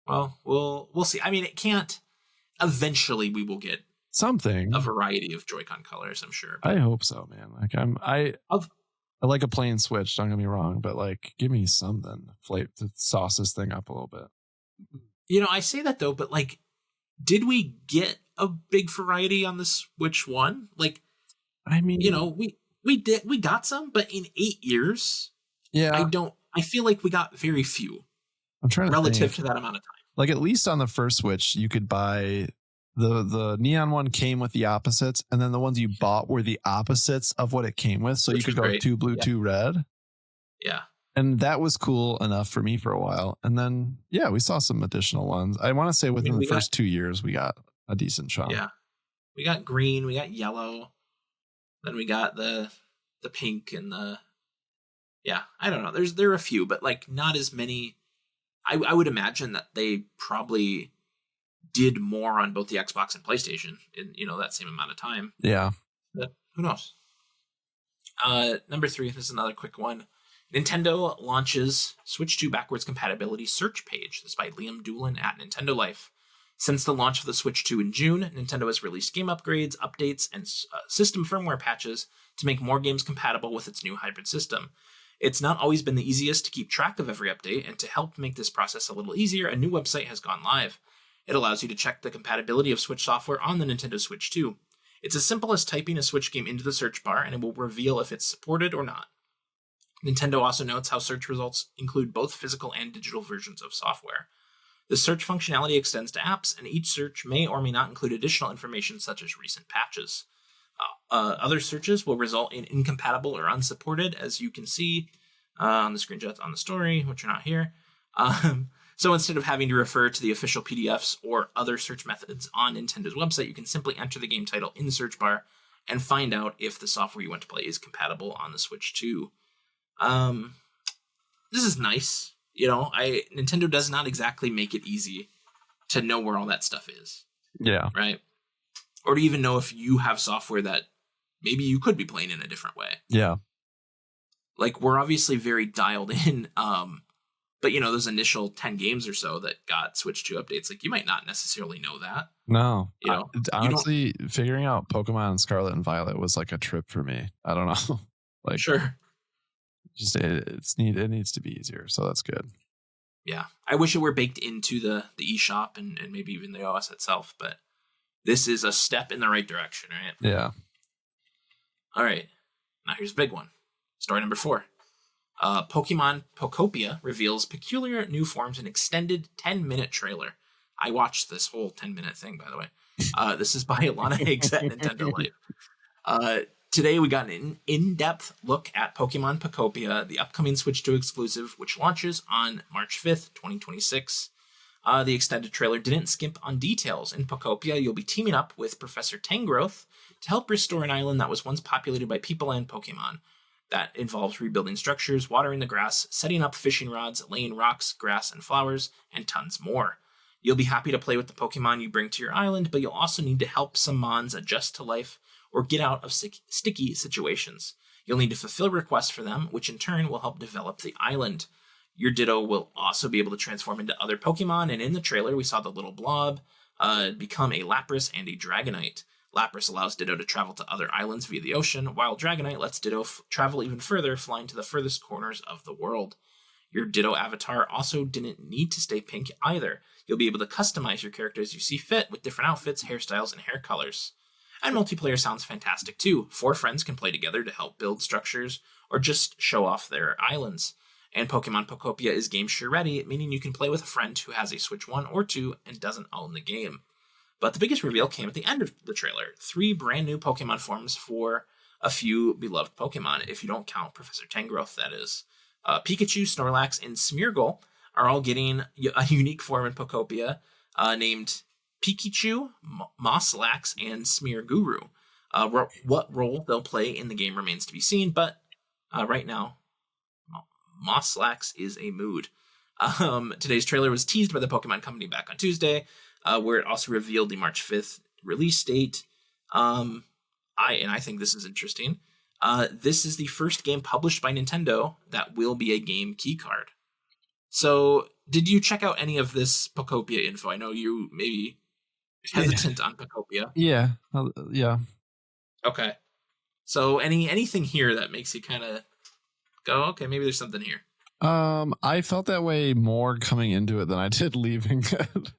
Well, we'll see. I mean, it can't. Eventually, we will get a variety of Joy-Con colors, I'm sure. I hope so, man. Like, I like a plain Switch, don't get me wrong, but like, give me something to sauce this thing up a little bit. I say that though, but like, did we get a big variety on the Switch 1? Like, I mean, we got some, but in 8 years, I feel like we got very few. I'm trying to relative to that amount of time. Like, at least on the first Switch, you could buy the neon one came with the opposites, and then the ones you bought were the opposites of what it came with. So you could go 2 blue, 2 red. Yeah. And that was cool enough for me for a while. And then, we saw some additional ones. I want to say within the first 2 years, we got a decent chunk. Yeah. We got green, we got yellow. Then we got the pink and I don't know. There are a few, but like not as many. I would imagine that they probably did more on both the Xbox and PlayStation in that same amount of time. Yeah. But who knows? Number 3, this is another quick one. Nintendo launches Switch 2 backwards compatibility search page. This is by Liam Doolin at Nintendo Life. Since the launch of the Switch 2 in June, Nintendo has released game upgrades, updates, and system firmware patches to make more games compatible with its new hybrid system. It's not always been the easiest to keep track of every update, and to help make this process a little easier, a new website has gone live. It allows you to check the compatibility of Switch software on the Nintendo Switch 2. It's as simple as typing a Switch game into the search bar, and it will reveal if it's supported or not. Nintendo also notes how search results include both physical and digital versions of software. The search functionality extends to apps, and each search may or may not include additional information such as recent patches. Other searches will result in incompatible or unsupported, as you can see on the screenshots on the story, which are not here. So instead of having to refer to the official PDFs or other search methods on Nintendo's website, you can simply enter the game title in the search bar and find out if the software you want to play is compatible on the Switch 2. This is nice. Nintendo does not exactly make it easy to know where all that stuff is. Yeah. Right. Or to even know if you have software that maybe you could be playing in a different way. Yeah. Like, we're obviously very dialed in. But those initial 10 games or so that got switched to updates, like, you might not necessarily know that. No, You don't. honestly, figuring out Pokemon Scarlet and Violet was like a trip for me. I don't know. Like, Sure. just it needs to be easier. So that's good. Yeah. I wish it were baked into the eShop and maybe even the OS itself, but this is a step in the right direction, right? Yeah. All right. Now here's a big one. Story number 4. Pokemon Pokopia reveals peculiar new forms in extended 10-minute trailer. I watched this whole 10-minute thing, by the way. This is by Alana Higgs at Nintendo Life. Today we got an in-depth look at Pokemon Pokopia, the upcoming Switch 2 exclusive, which launches on March 5th, 2026. The extended trailer didn't skimp on details. In Pokopia, you'll be teaming up with Professor Tangrowth to help restore an island that was once populated by people and Pokemon. That involves rebuilding structures, watering the grass, setting up fishing rods, laying rocks, grass, and flowers, and tons more. You'll be happy to play with the Pokemon you bring to your island, but you'll also need to help some Mons adjust to life or get out of sticky situations. You'll need to fulfill requests for them, which in turn will help develop the island. Your Ditto will also be able to transform into other Pokemon, and in the trailer we saw the little blob become a Lapras and a Dragonite. Lapras allows Ditto to travel to other islands via the ocean, while Dragonite lets Ditto travel even further, flying to the furthest corners of the world. Your Ditto avatar also didn't need to stay pink either. You'll be able to customize your character as you see fit with different outfits, hairstyles, and hair colors. And multiplayer sounds fantastic too. 4 friends can play together to help build structures or just show off their islands. And Pokemon Pokopia is game share ready, meaning you can play with a friend who has a Switch 1 or 2 and doesn't own the game. But the biggest reveal came at the end of the trailer. 3 brand new Pokemon forms for a few beloved Pokemon, if you don't count Professor Tangrowth, that is. Pikachu, Snorlax, and Smeargle are all getting a unique form in Pokopia named Pikachu, Mosslax, and Smearguru. What role they'll play in the game remains to be seen, but right now, Mosslax is a mood. Today's trailer was teased by the Pokemon Company back on Tuesday, where it also revealed the March 5th release date. I think this is interesting. This is the first game published by Nintendo that will be a game keycard. So, did you check out any of this Pokopia info? I know you maybe hesitant on Pokopia. Yeah. Yeah. Okay. So, anything here that makes you kind of go, okay, maybe there's something here. I felt that way more coming into it than I did leaving it.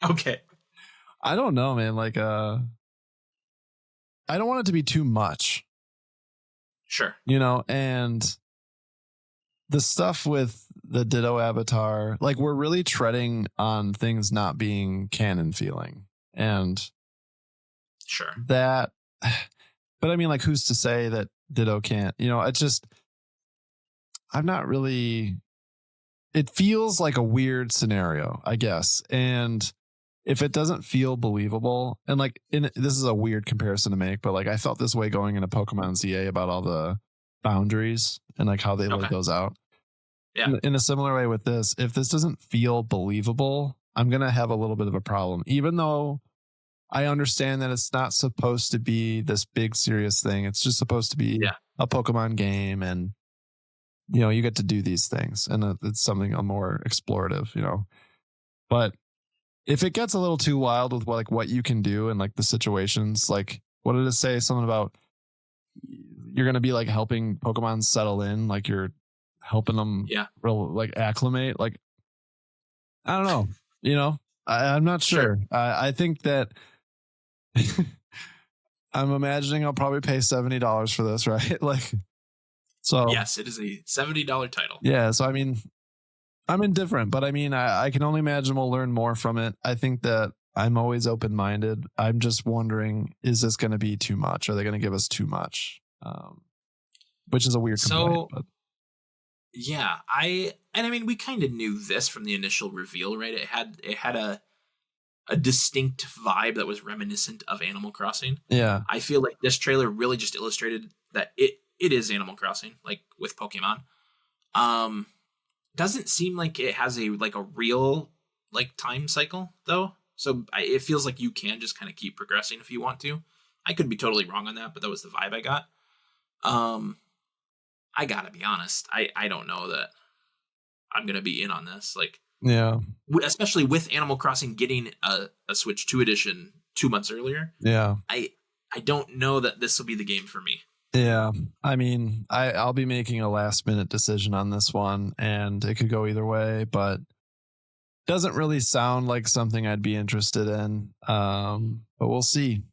Okay. I don't know, man. Like, I don't want it to be too much. Sure. And the stuff with the Ditto avatar, like, we're really treading on things not being canon feeling. And sure. That, but I mean, like, who's to say that Ditto can't, it's just, I'm not really, it feels like a weird scenario, I guess. And if it doesn't feel believable, and like, this is a weird comparison to make, but like, I felt this way going into Pokemon ZA about all the boundaries and like how they laid those out. Yeah. In a similar way with this, if this doesn't feel believable, I'm going to have a little bit of a problem, even though I understand that it's not supposed to be this big serious thing. It's just supposed to be a Pokemon game, and you get to do these things, and it's something more explorative, but if it gets a little too wild with what you can do and like the situations, like, what did it say? Something about you're going to be like helping Pokemon settle in, like you're helping them like acclimate. Like, I don't know, I'm not sure. I think that I'm imagining I'll probably pay $70 for this, right? Like, so yes, it is a $70 title. Yeah. So, I mean, I'm indifferent, but I mean, I can only imagine we'll learn more from it. I think that I'm always open-minded. I'm just wondering, is this going to be too much? Are they going to give us too much? Which is a weird complaint. But. Yeah, I mean, we kind of knew this from the initial reveal, right? It had a distinct vibe that was reminiscent of Animal Crossing. Yeah. I feel like this trailer really just illustrated that it is Animal Crossing, like with Pokemon. doesn't seem like it has a real time cycle though. So it feels like you can just kind of keep progressing if you want to. I could be totally wrong on that, but that was the vibe I got. I gotta be honest. I don't know that I'm gonna be in on this. Like, Yeah. especially with Animal Crossing getting a Switch 2 edition 2 months earlier. Yeah. I don't know that this will be the game for me. Yeah. I mean, I'll be making a last minute decision on this one, and it could go either way, but doesn't really sound like something I'd be interested in. But we'll see.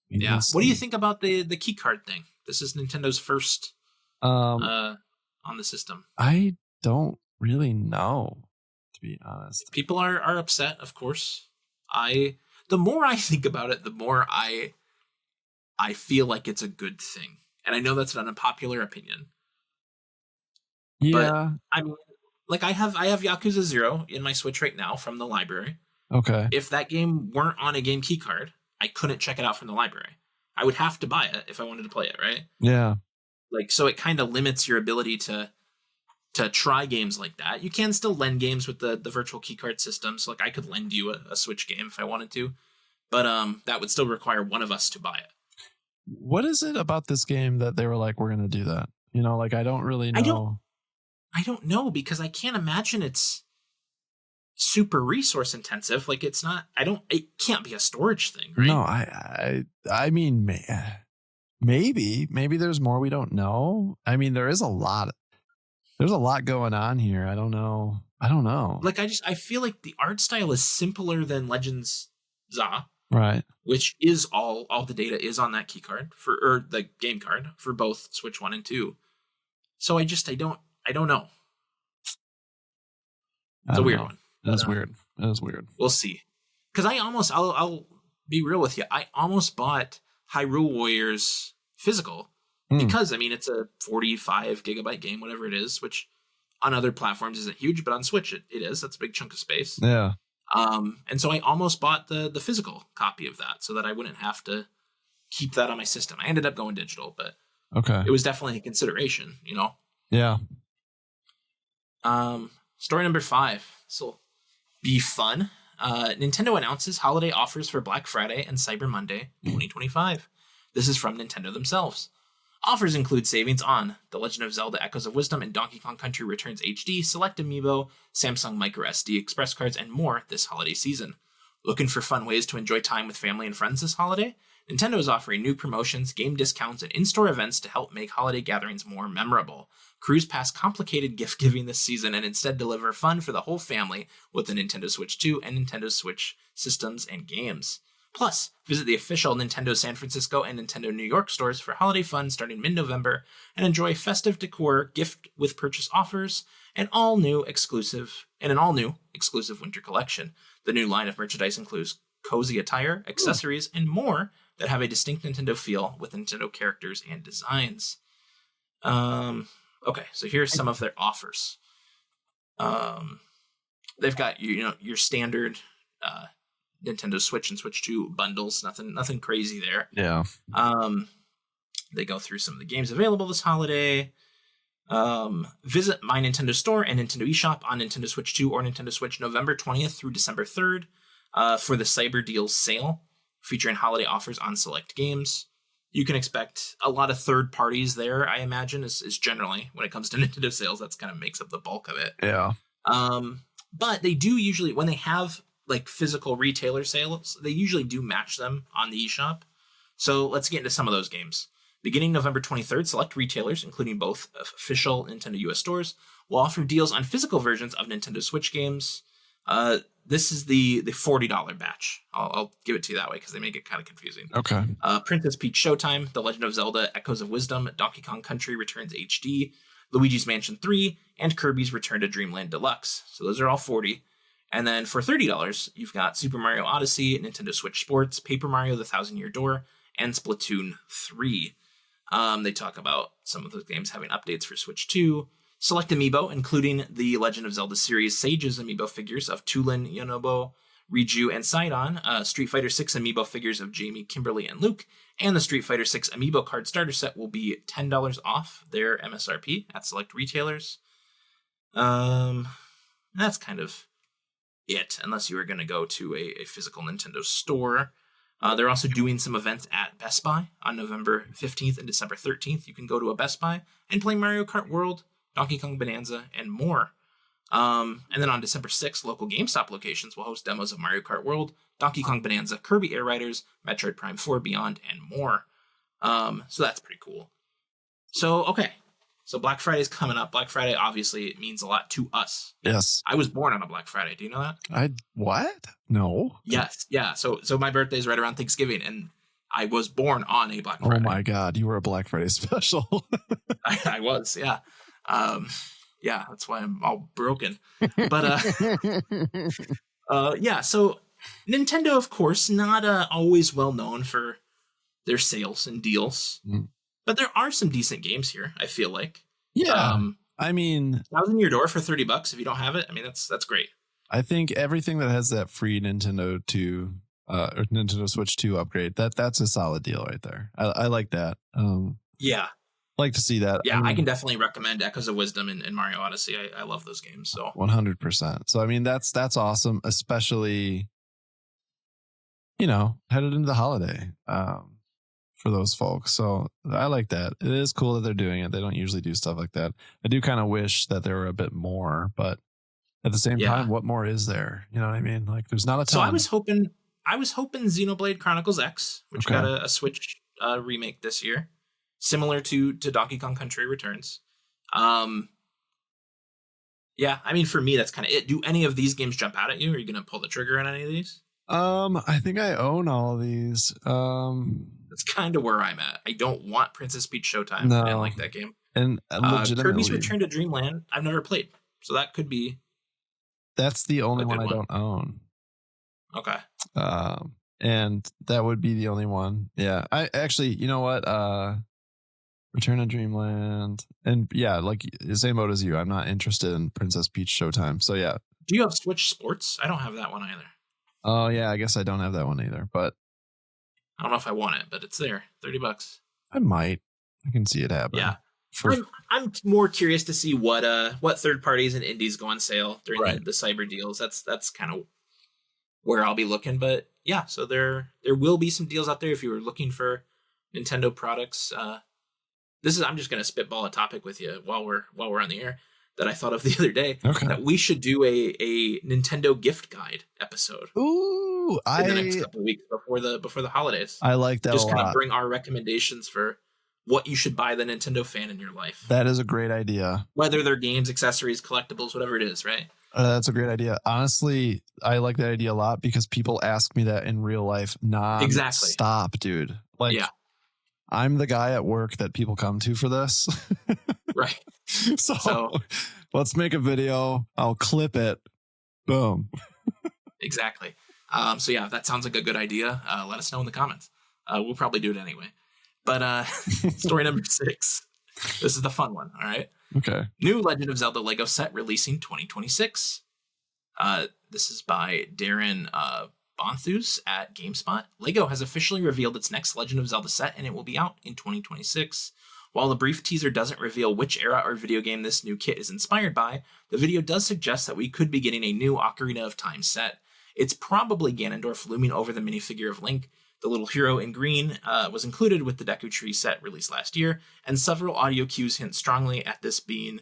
Yeah. What do you think about the key card thing? This is Nintendo's first on the system. I don't really know, to be honest. People are upset, of course. The more I think about it, the more I feel like it's a good thing. And I know that's an unpopular opinion. Yeah. But I mean, like I have Yakuza 0 in my Switch right now from the library. Okay. If that game weren't on a game key card, I couldn't check it out from the library. I would have to buy it if I wanted to play it, right? Yeah. Like, so it kind of limits your ability to try games like that. You can still lend games with the virtual keycard system. So like I could lend you a Switch game if I wanted to, but that would still require one of us to buy it. What is it about this game that they were like, we're going to do that? You know, like I don't really know. I don't know, because I can't imagine it's super resource intensive. Like it's not. It can't be a storage thing, right? No, I mean, maybe there's more we don't know. I mean, there's a lot going on here. I don't know. Like I feel like the art style is simpler than Legends ZA, right? Which is all the data is on that key card or the game card for both Switch 1 and 2. So I don't know. It's a weird one. That's weird. That is weird. We'll see. Because I'll be real with you. I almost bought Hyrule Warriors physical because I mean it's a 45 gigabyte game, whatever it is, which on other platforms isn't huge, but on Switch it is. That's a big chunk of space. Yeah. And so I almost bought the physical copy of that so that I wouldn't have to keep that on my system. I ended up going digital, but okay, it was definitely a consideration, you know? Yeah. Story number 5. This will be fun. Nintendo announces holiday offers for Black Friday and Cyber Monday 2025. This is from Nintendo themselves. Offers include savings on The Legend of Zelda Echoes of Wisdom and Donkey Kong Country Returns HD, Select Amiibo, Samsung Micro SD Express cards, and more this holiday season. Looking for fun ways to enjoy time with family and friends this holiday? Nintendo is offering new promotions, game discounts, and in-store events to help make holiday gatherings more memorable. Cruise past complicated gift giving this season and instead deliver fun for the whole family with the Nintendo Switch 2 and Nintendo Switch systems and games. Plus, visit the official Nintendo San Francisco and Nintendo New York stores for holiday fun starting mid-November and enjoy festive decor, gift with purchase offers, and an all-new exclusive winter collection. The new line of merchandise includes cozy attire, accessories, and more that have a distinct Nintendo feel with Nintendo characters and designs. Okay, so here's some of their offers. They've got your standard Nintendo Switch and Switch 2 bundles. Nothing crazy there. Yeah. They go through some of the games available this holiday. Visit My Nintendo Store and Nintendo eShop on Nintendo Switch 2 or Nintendo Switch November 20th through December 3rd for the Cyber Deals sale, featuring holiday offers on select games. You can expect a lot of third parties there, I imagine, is generally, when it comes to Nintendo sales, that's kind of makes up the bulk of it. Yeah. But they do usually, when they have like physical retailer sales, they usually do match them on the eShop. So let's get into some of those games. Beginning November 23rd, select retailers, including both official Nintendo US stores, will offer deals on physical versions of Nintendo Switch games. This is the $40 batch. I'll give it to you that way because they make it kind of confusing. Okay. Princess Peach Showtime, The Legend of Zelda Echoes of Wisdom, Donkey Kong Country Returns HD, Luigi's Mansion 3, and Kirby's Return to Dreamland Deluxe. So those are all $40. And then for $30, you've got Super Mario Odyssey, Nintendo Switch Sports, Paper Mario The Thousand Year Door, and Splatoon 3. They talk about some of those games having updates for Switch 2. Select Amiibo, including the Legend of Zelda series Sage's Amiibo figures of Tulin, Yonobo, Riju, and Sidon, Street Fighter 6 Amiibo figures of Jamie, Kimberly, and Luke, and the Street Fighter 6 Amiibo card starter set will be $10 off their MSRP at select retailers. That's kind of it, unless you were going to go to a physical Nintendo store. They're also doing some events at Best Buy on November 15th and December 13th. You can go to a Best Buy and play Mario Kart World, Donkey Kong Bonanza, and more. And then on December 6th, local GameStop locations will host demos of Mario Kart World, Donkey Kong Bonanza, Kirby Air Riders, Metroid Prime 4 Beyond, and more. So that's pretty cool. So, okay. So Black Friday is coming up. Black Friday, obviously, it means a lot to us. Yes. I was born on a Black Friday. Do you know that? What? No. Yes. Yeah. So my birthday is right around Thanksgiving, and I was born on a Black Friday. Oh my God. You were a Black Friday special. I was. Yeah. Yeah. That's why I'm all broken. But yeah. So Nintendo, of course, not always well known for their sales and deals. But there are some decent games here, I feel like. Yeah. I mean, $1,000 in your door for $30 if you don't have it. I mean, that's great. I think everything that has that free Nintendo 2 or Nintendo Switch 2 upgrade, that's a solid deal right there. I like that. Yeah. Like to see that. Yeah, I can definitely recommend Echoes of Wisdom and Mario Odyssey. I love those games. So 100%. So I mean, that's awesome, especially, headed into the holiday. For those folks. So I like that. It is cool that they're doing it. They don't usually do stuff like that. I do kind of wish that there were a bit more, but at the same time, what more is there? You know what I mean? Like there's not a ton. So I was hoping Xenoblade Chronicles X, which got a Switch remake this year, similar to Donkey Kong Country Returns. Yeah, I mean, for me, that's kind of it. Do any of these games jump out at you? Are you going to pull the trigger on any of these? I think I own all of these. That's kind of where I'm at. I don't want Princess Peach Showtime. No. I didn't like that game. And Kirby's Return to Dreamland, I've never played, so that could be. That's the only one I don't own. Okay. And that would be the only one. Yeah. I actually, you know what? Return to Dreamland, and yeah, like same mode as you. I'm not interested in Princess Peach Showtime. So yeah. Do you have Switch Sports? I don't have that one either. Oh yeah, I guess I don't have that one either, but I don't know if I want it, but it's there. $30. I might. I can see it happen. Yeah. I'm more curious to see what third parties and indies go on sale during the cyber deals. That's kind of where I'll be looking. But yeah, so there will be some deals out there if you were looking for Nintendo products. I'm just gonna spitball a topic with you while we're on the air that I thought of the other day. Okay. That we should do a Nintendo gift guide episode. Ooh, in the next couple of weeks before the holidays. I like that. Just kind of bring our recommendations for what you should buy the Nintendo fan in your life. That is a great idea. Whether they're games, accessories, collectibles, whatever it is, right? That's a great idea. Honestly, I like that idea a lot because people ask me that in real life. Exactly. Stop, dude. Like, yeah. I'm the guy at work that people come to for this. Right. So let's make a video. I'll clip it. Boom. Exactly. So yeah, if that sounds like a good idea, let us know in the comments. We'll probably do it anyway. But story number 6. This is the fun one. All right. Okay. New Legend of Zelda Lego set releasing 2026. This is by Darren Bonthus at GameSpot. Lego has officially revealed its next Legend of Zelda set, and it will be out in 2026. While the brief teaser doesn't reveal which era or video game this new kit is inspired by, the video does suggest that we could be getting a new Ocarina of Time set. It's probably Ganondorf looming over the minifigure of Link. The little hero in green was included with the Deku Tree set released last year, and several audio cues hint strongly at this being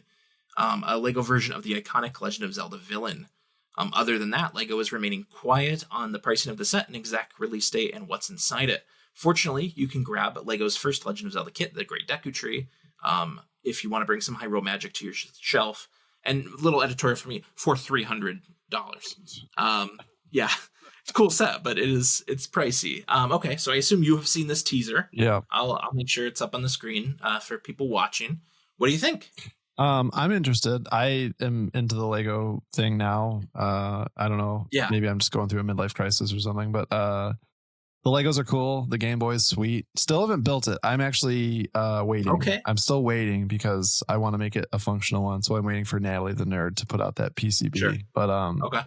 a Lego version of the iconic Legend of Zelda villain. Other than that, Lego is remaining quiet on the pricing of the set and exact release date and what's inside it. Fortunately, you can grab Lego's first Legend of Zelda kit, the Great Deku Tree, if you want to bring some Hyrule magic to your shelf. And little editorial for me, for $300. Yeah, it's a cool set, but it's pricey. Okay, so I assume you have seen this teaser. Yeah. I'll make sure it's up on the screen for people watching. What do you think? I'm interested. I am into the Lego thing now. I don't know. Yeah. Maybe I'm just going through a midlife crisis or something, but the Legos are cool. The Game Boy is sweet. Still haven't built it. I'm actually waiting. Okay. I'm still waiting because I want to make it a functional one. So I'm waiting for Natalie the nerd to put out that PCB. Sure. But okay.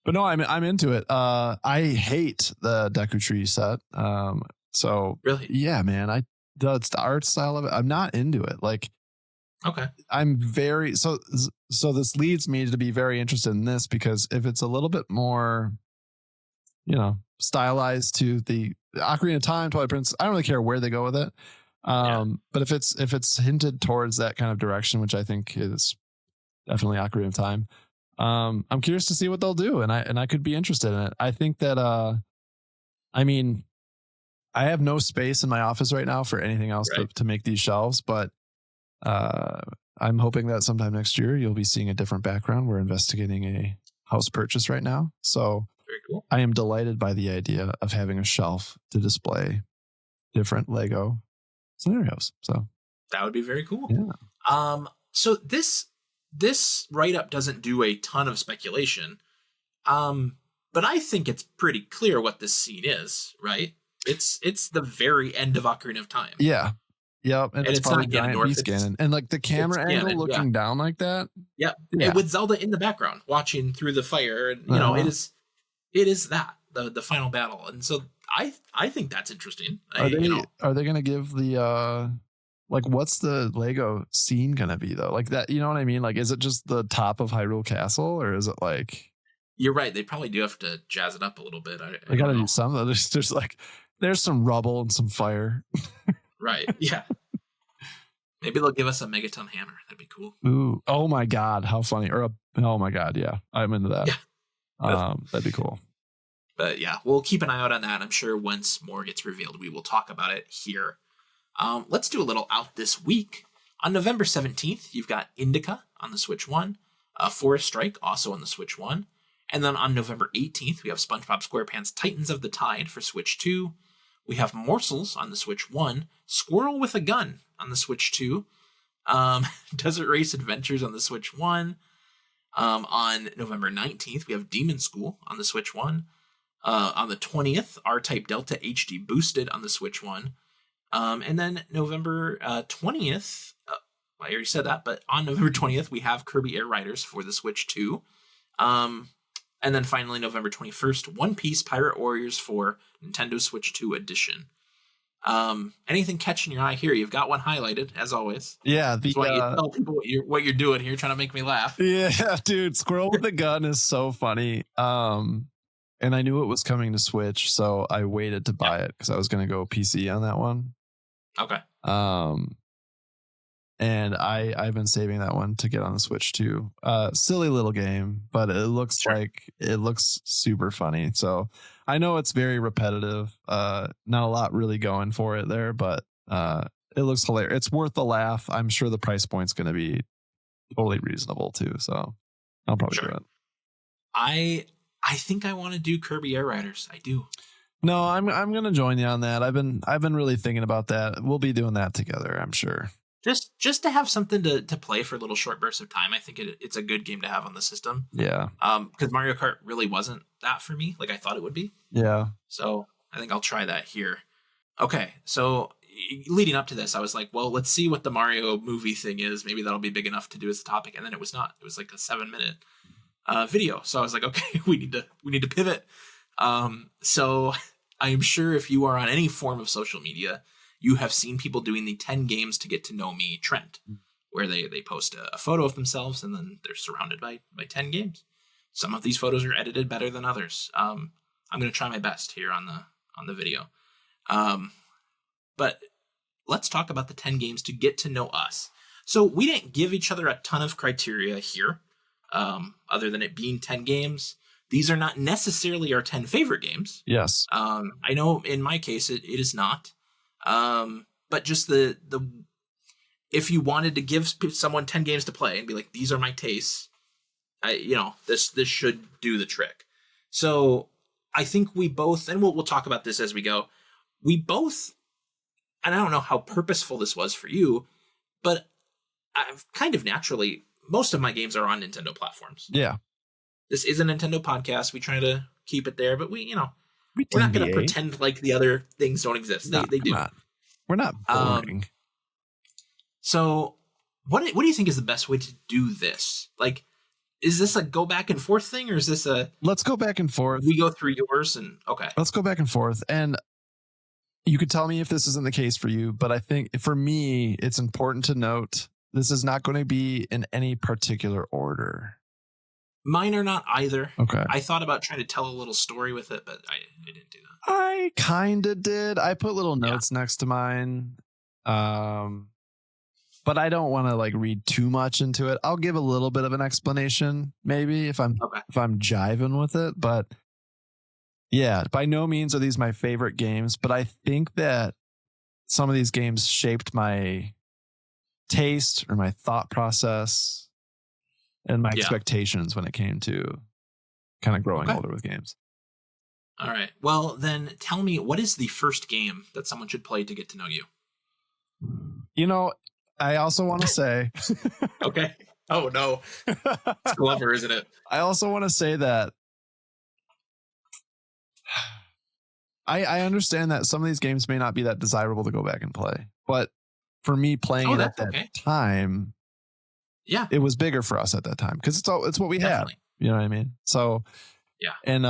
But no, I'm into it. I hate the Deku Tree set. So really, yeah, man. The art style of it, I'm not into it. Like Okay. I'm very so this leads me to be very interested in this, because if it's a little bit more, stylized to the Ocarina of Time, Twilight Prince, I don't really care where they go with it. Yeah. But if it's hinted towards that kind of direction, which I think is definitely Ocarina of Time, I'm curious to see what they'll do, and I could be interested in it. I think that I mean, I have no space in my office right now for anything else Right. to make these shelves, but uh, I'm hoping that sometime next year you'll be seeing a different background. We're investigating a house purchase right now, so Very cool. I am delighted by the idea of having a shelf to display different Lego scenarios. So That would be very cool. yeah, So this write up doesn't do a ton of speculation. But I think it's pretty clear what this scene is, right? It's the very end of Ocarina of Time. yeah, yep, and And it's it's probably not giant Ganondorf, beast it's cannon, and like the it's camera angle Ganon, yeah. looking down like that. Yep. Yeah, And with Zelda in the background watching through the fire, and uh, it is that the final battle. And so I think that's interesting. are they gonna give the like, what's the Lego scene gonna be though? Like that, you know what I mean? Like, is it just the top of Hyrule Castle, or is it like You're right. They probably do have to jazz it up a little bit. I they don't gotta do know. something? There's like there's some rubble and some fire. Right. Yeah. Maybe they'll give us a megaton hammer. That'd be cool. Ooh, oh my god, how funny! Oh my god, yeah, I'm into that. Yeah. Good. That'd be cool. But yeah, we'll keep an eye out on that. I'm sure once more gets revealed, we will talk about it here. Let's do a little out this week. On November 17th, you've got Indica on the Switch 1, Forest Strike also on the Switch 1. And then on November 18th, we have SpongeBob SquarePants Titans of the Tide for Switch 2. We have Morsels on the Switch 1, Squirrel with a Gun on the Switch 2, Desert Race Adventures on the Switch 1. On November 19th, we have Demon School on the Switch 1. On the 20th, R-Type Delta HD Boosted on the Switch 1. And then November 20th, I already said that, but on November 20th, we have Kirby Air Riders for the Switch 2. And then finally, November 21st, One Piece Pirate Warriors for Nintendo Switch 2 Edition. Anything catching your eye here? You've got one highlighted, as always. Yeah, Just want you to tell people what you're doing here, trying to make me laugh. yeah, dude, Squirrel with a Gun is so funny. And I knew it was coming to Switch, so I waited to buy it because I was going to go PC on that one. Okay. And I've been saving that one to get on the Switch too. Silly little game, but it looks super funny. So I know it's very repetitive. Not a lot really going for it there, but it looks hilarious. It's worth the laugh. I'm sure the price point's going to be totally reasonable too. So I'll probably do it. I think I want to do Kirby Air Riders. I do. No, I'm going to join you on that. I've been really thinking about that. We'll be doing that together, I'm sure. Just to have something to play for little short bursts of time, I think it's a good game to have on the system. Yeah. Because Mario Kart really wasn't that for me, like I thought it would be. Yeah. So I think I'll try that here. Okay, so leading up to this, I was like, well, let's see what the Mario movie thing is. Maybe that'll be big enough to do as a topic. And then it was not. It was like a 7-minute video. So I was like, okay, we need to pivot. So I am sure if you are on any form of social media, you have seen people doing the 10 games to get to know me trend, where they post a photo of themselves and then they're surrounded by 10 games. Some of these photos are edited better than others. I'm going to try my best here on the video. But let's talk about the 10 games to get to know us. So we didn't give each other a ton of criteria here, other than it being 10 games. These are not necessarily our 10 favorite games. Yes. I know in my case it is not. But just the if you wanted to give someone 10 games to play and be like, these are my tastes, this should do the trick. So I think we both, and we'll talk about this as we go. We both, and I don't know how purposeful this was for you, but I've kind of naturally, most of my games are on Nintendo platforms. Yeah. This is a Nintendo podcast. We try to keep it there, but we're not NBA. going to pretend like the other things don't exist. They do. We're not boring. So what do you think is the best way to do this? Like, is this a go back and forth thing, or is this let's go back and forth? We go through yours and okay. Let's go back and forth. And you could tell me if this isn't the case for you, but I think for me, it's important to note this is not going to be in any particular order. Mine are not either. Okay. I thought about trying to tell a little story with it, but I didn't do that. I kind of did. I put little notes next to mine. But I don't want to like read too much into it. I'll give a little bit of an explanation, maybe if I'm jiving with it. But yeah, by no means are these my favorite games. But I think that some of these games shaped my taste or my thought process and my expectations when it came to kind of growing older with games. All right. Well, then tell me, what is the first game that someone should play to get to know you? You know, I also want to say... Okay. Oh, no. It's clever, isn't it? I also want to say that I understand that some of these games may not be that desirable to go back and play. But for me playing it at that time, it was bigger for us at that time because it's what we have. You know what I mean? So, and,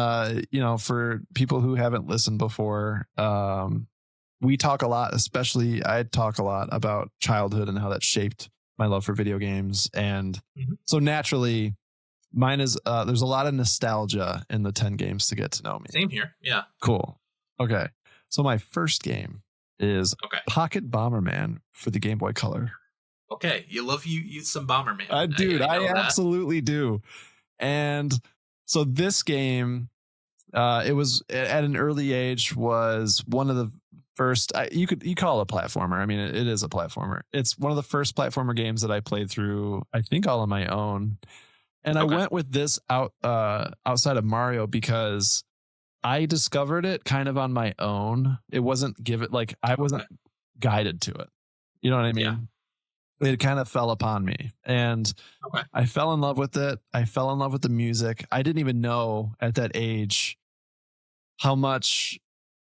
you know, for people who haven't listened before, we talk a lot, especially I talk a lot about childhood and how that shaped my love for video games. And so naturally, mine is there's a lot of nostalgia in the 10 games to get to know me. Same here. Yeah. Cool. Okay. So my first game is Pocket Bomberman for the Game Boy Color. Okay. You love you some Bomberman. I absolutely do. And so this game, it was at an early age was one of the first, you call it a platformer. I mean, it is a platformer. It's one of the first platformer games that I played through, I think all on my own. And I went with this outside of Mario because I discovered it kind of on my own. It wasn't I wasn't guided to it. You know what I mean? Yeah. It kind of fell upon me and I fell in love with it. I fell in love with the music. I didn't even know at that age how much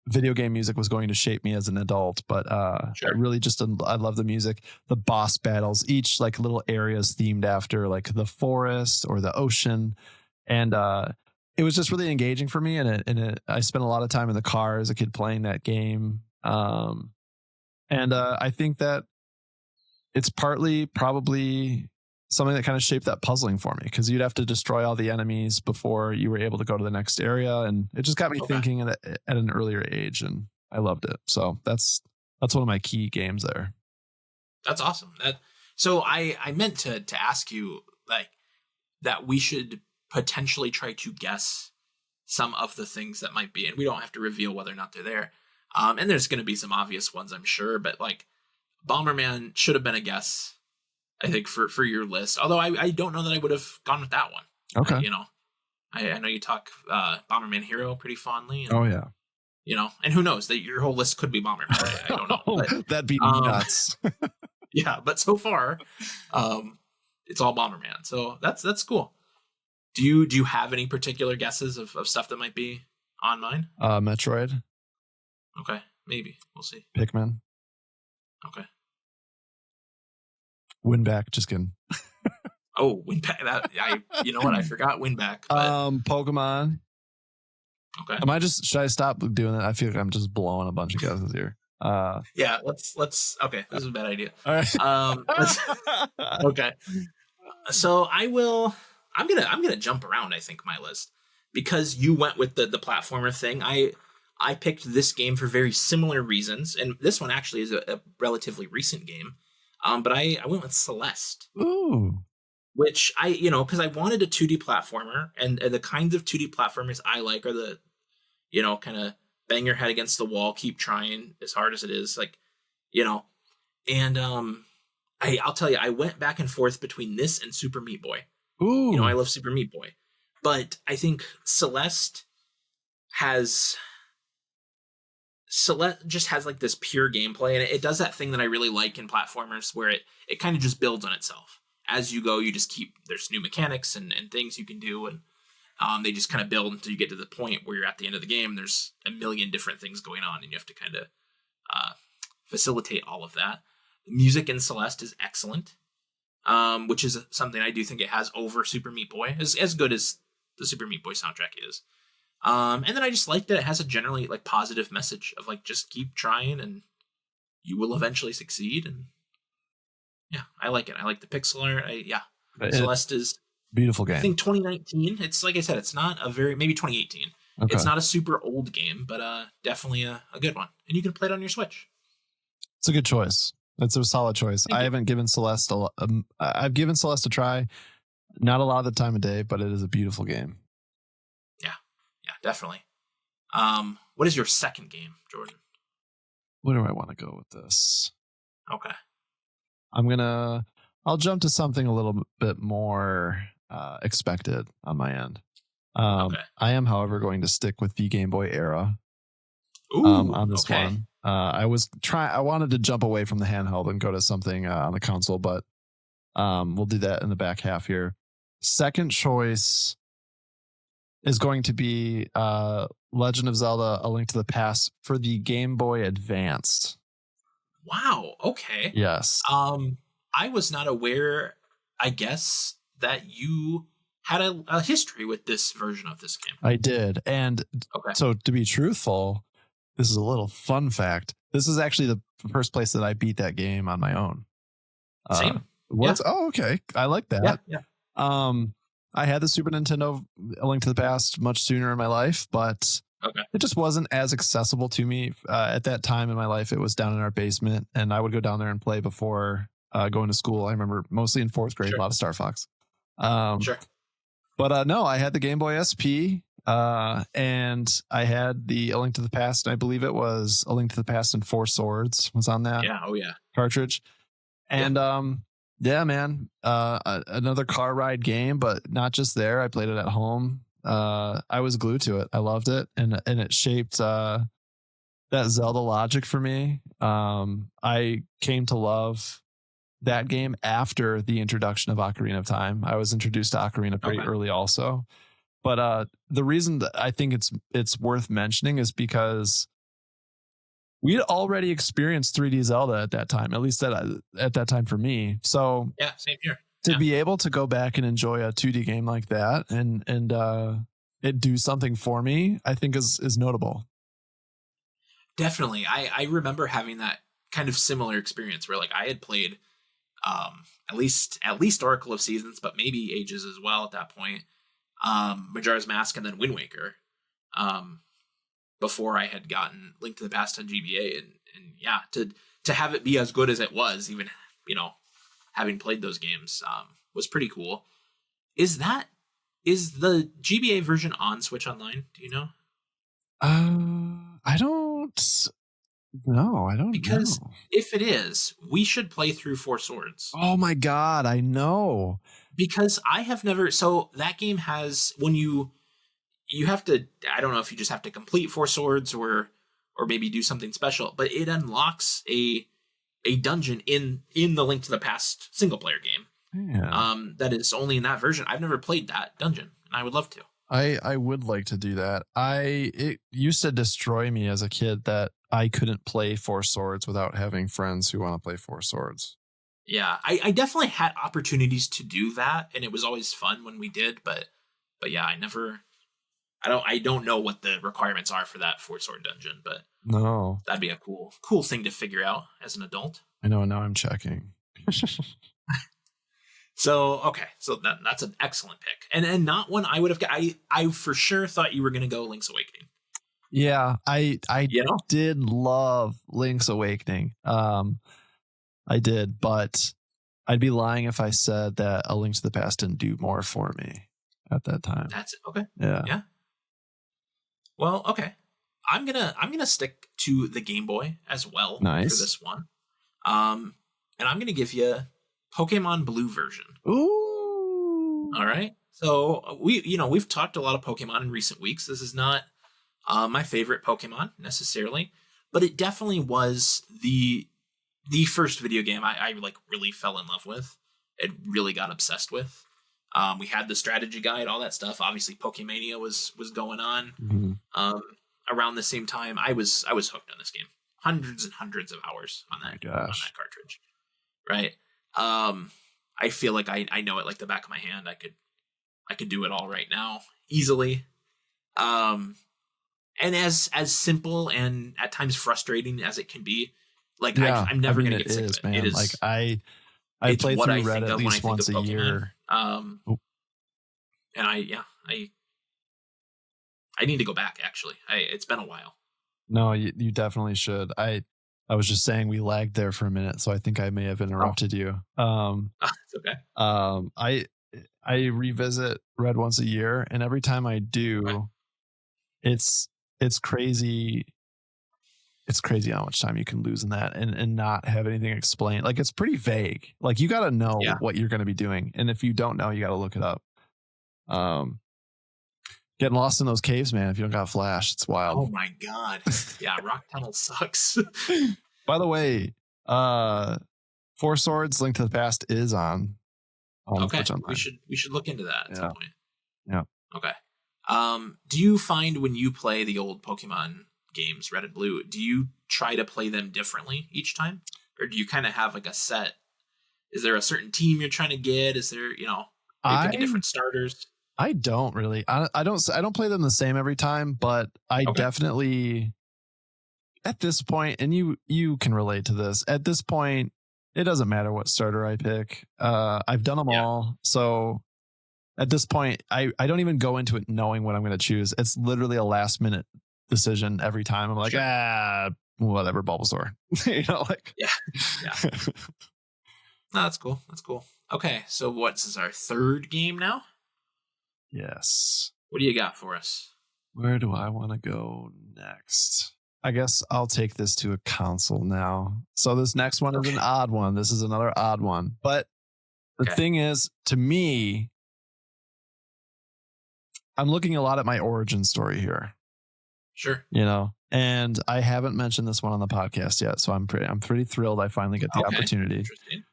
video game music was going to shape me as an adult, but I really just I love the music. The boss battles, each like little areas themed after like the forest or the ocean, and it was just really engaging for me. And I spent a lot of time in the car as a kid playing that game, and I think that it's partly probably something that kind of shaped that puzzling for me because you'd have to destroy all the enemies before you were able to go to the next area. And it just got me thinking at an earlier age and I loved it. So that's one of my key games there. That's awesome. So I meant to ask you like that we should potentially try to guess some of the things that might be, and we don't have to reveal whether or not they're there. And there's going to be some obvious ones, I'm sure, but like Bomberman should have been a guess. I think for your list, although I don't know that I would have gone with that one. Okay. You know, I know you talk Bomberman Hero pretty fondly. And, oh yeah. You know, and who knows that your whole list could be Bomberman. I don't know. But, that'd be nuts. Yeah. But so far, it's all Bomberman. So that's cool. Do you have any particular guesses of stuff that might be on mine? Metroid. Okay. Maybe we'll see. Pikmin. Okay. Win back, just kidding. Oh, win back! You know what? I forgot win back. But... Pokemon. Okay. Should I stop doing that? I feel like I'm just blowing a bunch of guesses here. Yeah, let's. Okay, this is a bad idea. All right. Okay. So I'm gonna jump around. I think my list because you went with the platformer thing. I picked this game for very similar reasons, and this one actually is a relatively recent game. But I went with Celeste. Ooh. Which because I wanted a 2D platformer, and the kinds of 2D platformers I like are the, kind of bang your head against the wall, keep trying as hard as it is, like, and I'll tell you, I went back and forth between this and Super Meat Boy. Ooh. I love Super Meat Boy, but I think Celeste just has like this pure gameplay, and it does that thing that I really like in platformers where it kind of just builds on itself. As you go, you just there's new mechanics and things you can do, and they just kind of build until you get to the point where you're at the end of the game. There's a million different things going on, and you have to kind of facilitate all of that. The music in Celeste is excellent, which is something I do think it has over Super Meat Boy, as good as the Super Meat Boy soundtrack is. And then I just like that it has a generally like positive message of like just keep trying and you will eventually succeed. And Yeah, I like it. I like the pixel art. It, Celeste is, beautiful I game. think 2019. It's like I said, it's not a very, maybe 2018. Okay. It's not a super old game, but definitely a good one. And you can play it on your Switch. It's a good choice. It's a solid choice. Thank I you. haven't given Celeste I've given Celeste a try. Not a lot of the time of day, but it is a beautiful game. Yeah, yeah, definitely. What is your second game, Jordan? Where do I want to go with this? Okay. I'll jump to something a little bit more expected on my end. Okay. I am, however, going to stick with the Game Boy era Ooh. on this Okay. one. I wanted to jump away from the handheld and go to something on the console, but we'll do that in the back half here. Second choice is going to be Legend of Zelda: A Link to the Past for the Game Boy Advanced. Wow. Okay. Yes. I was not aware, I guess, that you had a history with this version of this game. I did. And Okay. so to be truthful, this is a little fun fact. This is actually the first place that I beat that game on my own. Same. What's Oh, okay. I like Yeah. that. Yeah. I had the Super Nintendo A Link to the Past much sooner in my life, but Okay. it just wasn't as accessible to me at that time in my life. It was down in our basement, and I would go down there and play before going to school. I remember mostly in fourth grade, Sure. a lot of Star Fox. Sure. But no, I had the Game Boy SP, and I had the A Link to the Past. And I believe it was A Link to the Past and Four Swords was on that Yeah. Oh yeah. cartridge. And yeah, man, another car ride game, but not just there. I played it at home. I was glued to it. I loved it, and it shaped that Zelda logic for me. I came to love that game after the introduction of Ocarina of Time. I was introduced to Ocarina pretty Okay. early also. But the reason that I think it's worth mentioning is because we had already experienced 3D Zelda at that time, at least at that time for me. So Yeah. Same here. to Yeah. be able to go back and enjoy a 2D game like that and it do something for me, I think is notable. Definitely. I remember having that kind of similar experience where like I had played at least Oracle of Seasons, but maybe Ages as well at that point. Majora's Mask and then Wind Waker. Before I had gotten Link to the Past on GBA, and yeah, to have it be as good as it was, even having played those games, was pretty cool. Is the GBA version on Switch Online? Do you know? I don't know. I don't Because know. if it is, we should play through Four Swords. Oh my God, I know. Because I have never. So that game has, when you have to, I don't know if you just have to complete Four Swords or maybe do something special, but it unlocks a dungeon in the Link to the Past single player game. Yeah. That is only in that version. I've never played that dungeon, and I would love to. I would like to do that. It used to destroy me as a kid that I couldn't play Four Swords without having friends who want to play Four Swords. Yeah, I definitely had opportunities to do that, and it was always fun when we did. But yeah, I don't know what the requirements are for that Four Sword dungeon, but No, that'd be a cool thing to figure out as an adult. I know. Now I'm checking. So okay, so that's an excellent pick, and not one I would have. I for sure thought you were going to go Link's Awakening. Yeah, I You know, did love Link's Awakening. I did, but I'd be lying if I said that A Link to the Past didn't do more for me at that time. that's it. Okay. Yeah. Yeah. Well, okay. I'm gonna stick to the Game Boy as well Nice. for this one. And I'm gonna give you Pokemon Blue version. Ooh. All right. So we've talked a lot of Pokemon in recent weeks. This is not my favorite Pokemon necessarily, but it definitely was the first video game I like really fell in love with. It really got obsessed with. We had the strategy guide, all that stuff. Obviously, Pokemania was going on. Mm-hmm. Around the same time. I was hooked on this game. Hundreds and hundreds of hours on that cartridge. Right. I feel like I know it like the back of my hand. I could do it all right now easily. And as simple and at times frustrating as it can be, like I'm never gonna get sick of it. Man. It is like I It's play what through I Red think at of when I least think of once a Pokemon. year. And I need to go back. Actually, it's been a while. No, you definitely should. I was just saying we lagged there for a minute, so I think I may have Oh, interrupted you. it's okay. I revisit Red once a year, and every time I Okay. do, it's crazy. It's crazy how much time you can lose in that and not have anything explained. Like it's pretty vague. Like you got to know Yeah. what you're going to be doing, and if you don't know, you got to look it up. Getting lost in those caves, man. If you don't got flash, it's wild. Oh my god. Yeah, Rock Tunnel sucks. By the way, Four Swords: Link to the Past is on Okay, Switch Online. we should look into that at some point. Yeah. Okay. Do you find when you play the old Pokemon games, Red and Blue, do you try to play them differently each time, or do you kind of have like a set? Is there a certain team you're trying to get? Is there, are you picking different starters? I don't really. I don't play them the same every time, but I Okay. definitely at this point, and you can relate to this. At this point, it doesn't matter what starter I pick. I've done them all, so at this point, I don't even go into it knowing what I'm going to choose. It's literally a last minute decision every time. I'm like, whatever, Bulbasaur. Like Yeah. No, that's cool. That's cool. Okay, so this is our third game now? Yes. What do you got for us? Where do I want to go next? I guess I'll take this to a console now. So this next one is an odd one. This is another odd one. But the thing is, to me, I'm looking a lot at my origin story here. Sure. And I haven't mentioned this one on the podcast yet, so I'm pretty thrilled I finally get the opportunity. Interesting.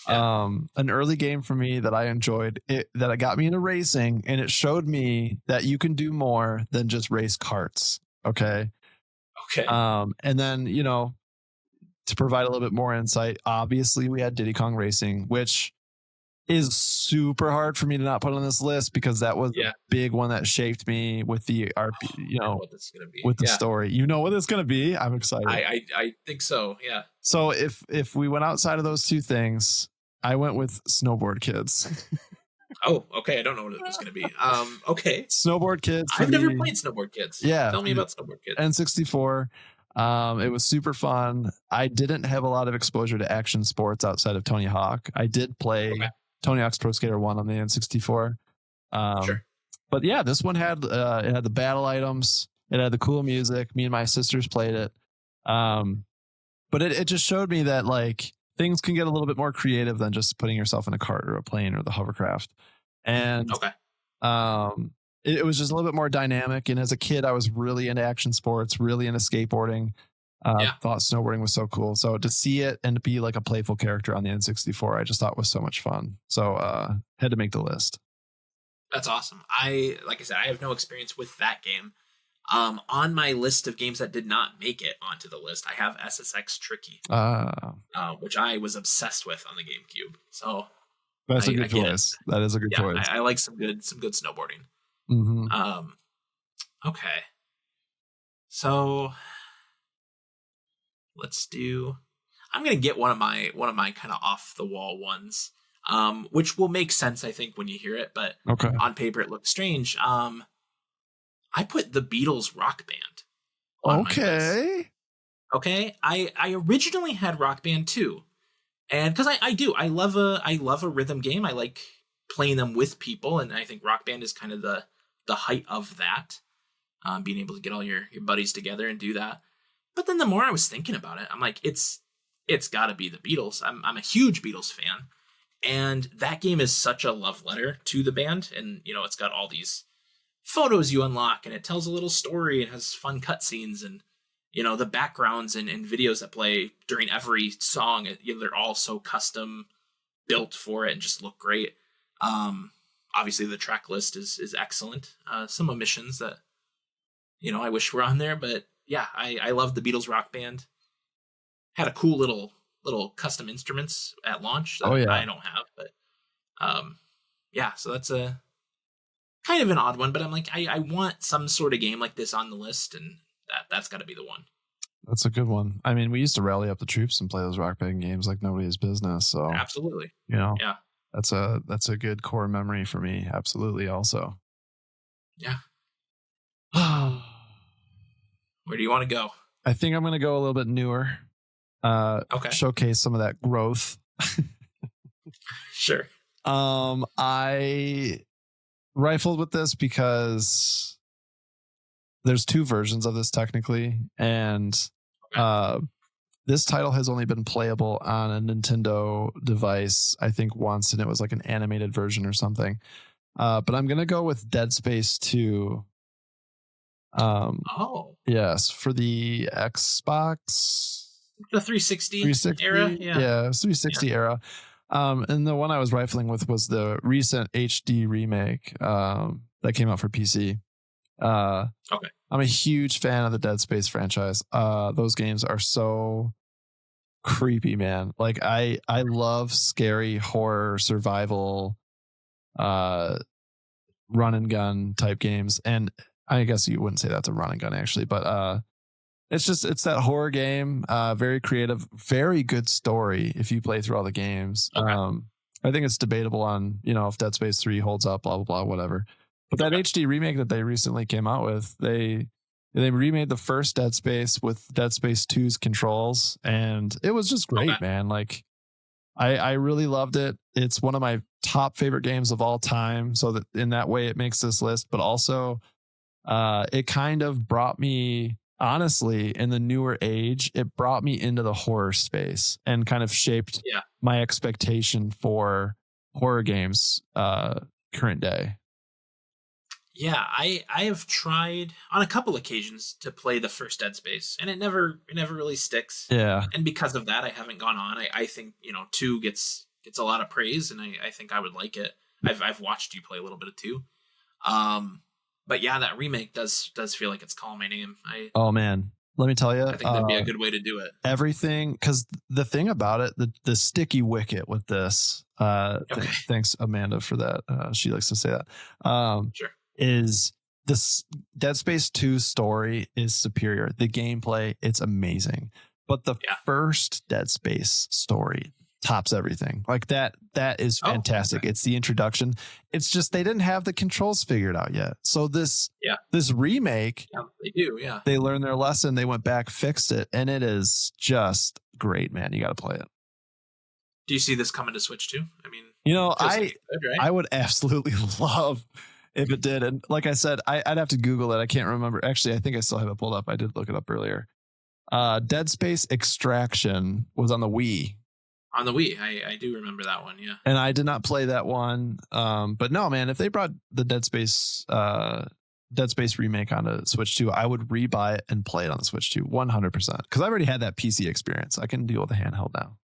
Yeah. An early game for me that I enjoyed, that it got me into racing, and it showed me that you can do more than just race karts. Okay. And then, to provide a little bit more insight, obviously we had Diddy Kong Racing, which is super hard for me to not put on this list because that was a big one that shaped me with the what this is gonna be. with the story. You know what it's going to be? I'm excited. I think so. Yeah. So if we went outside of those two things, I went with Snowboard Kids. Oh, okay. I don't know what it was going to be. Okay. Snowboard Kids. I've never played Snowboard Kids. Yeah. Tell me about Snowboard Kids. N64. It was super fun. I didn't have a lot of exposure to action sports outside of Tony Hawk. I did play Tony Hawk's Pro Skater 1 on the N64. Sure. But yeah, this one had it had the battle items. It had the cool music. Me and my sisters played it. But it just showed me that like things can get a little bit more creative than just putting yourself in a cart or a plane or the hovercraft. And it was just a little bit more dynamic. And as a kid, I was really into action sports, really into skateboarding. Thought snowboarding was so cool. So to see it and to be like a playful character on the N64, I just thought was so much fun. So had to make the list. That's awesome. Like I said, I have no experience with that game. On my list of games that did not make it onto the list, I have SSX Tricky, which I was obsessed with on the GameCube. So that's a good choice. That is a good choice. I like some good snowboarding. Mm-hmm. Okay. So let's do. I'm gonna get one of my kind of off the wall ones, which will make sense I think when you hear it, but on paper it looks strange. I put the Beatles Rock Band on my list. Okay. I originally had Rock Band 2. And because I love a rhythm game. I like playing them with people, and I think Rock Band is kind of the height of that. Being able to get all your buddies together and do that. But then the more I was thinking about it, I'm like, it's gotta be the Beatles. I'm a huge Beatles fan. And that game is such a love letter to the band. And, it's got all these photos you unlock, and it tells a little story and has fun cutscenes, and the backgrounds and videos that play during every song, they're all so custom built for it and just look great. Obviously the track list is excellent. Some omissions that I wish were on there, but yeah, I love the Beatles Rock Band. Had a cool little custom instruments at launch that I don't have, but so that's a kind of an odd one, but I'm like, I want some sort of game like this on the list, and that's got to be the one. That's a good one. I mean, we used to rally up the troops and play those rock band games like nobody's business. So, Absolutely. you know, Yeah. that's a good core memory for me. Absolutely. Also, Yeah. I Where do you want to go? think I'm going to go a little bit newer. Okay. Showcase some of that growth. Sure. I rifled with this because there's two versions of this technically, and Okay. this title has only been playable on a Nintendo device, I think once, and it was like an animated version or something. But I'm gonna go with Dead Space 2. Oh, Yes, for the Xbox the 360 era. 360. Yeah. Yeah, it was Yeah. 360 era. And the one I was rifling with was the recent HD remake that came out for PC. Okay. I'm a huge fan of the Dead Space franchise. Those games are so creepy, man. Like I love scary horror survival uh run and gun type games. And I guess you wouldn't say that's a run and gun actually, but it's that horror game, very creative, very good story if you play through all the games. Okay. I think it's debatable on, if Dead Space 3 holds up, blah blah blah, whatever. But that Okay. HD remake that they recently came out with, they remade the first Dead Space with Dead Space 2's controls, and it was just Okay. great, man. Like I really loved it. It's one of my top favorite games of all time. So that in that way it makes this list, but also it kind of brought me, honestly, in the newer age, it brought me into the horror space and kind of shaped Yeah. my expectation for horror games current day. Yeah. I have tried on a couple occasions to play the first Dead Space, and it never really sticks. Yeah. And because of that, I haven't gone on. I think two gets a lot of praise, and I think I would like it. I've watched you play a little bit of two. But yeah, that remake does feel like it's calling my name. Oh man, let me tell you, I think that'd be a good way to do it. everything, because the thing about it, the sticky wicket with this, Okay. thanks Amanda for that. She likes to say that. Sure. Is this Dead Space 2 story is superior. The gameplay, it's amazing. But the Yeah. first Dead Space story tops everything. Like that is Oh, fantastic. okay. It's the introduction. It's just they didn't have the controls figured out yet. So this Yeah. remake, Yeah, they do. Yeah. they learned their lesson, they went back, fixed it, and it is just great, man. You got to play it. Do you see this coming to Switch too? I mean, feels like I it could, right? I would absolutely love if it did. And like I said, I'd have to Google it. I can't remember. Actually, I think I still have it pulled up. I did look it up earlier. Dead Space Extraction was on the Wii. On the Wii, I do remember that one. Yeah. And I did not play that one. But no, man, if they brought the Dead Space remake onto Switch 2, I would rebuy it and play it on the Switch 2, 100%. Because I already had that PC experience. I can deal with a handheld now.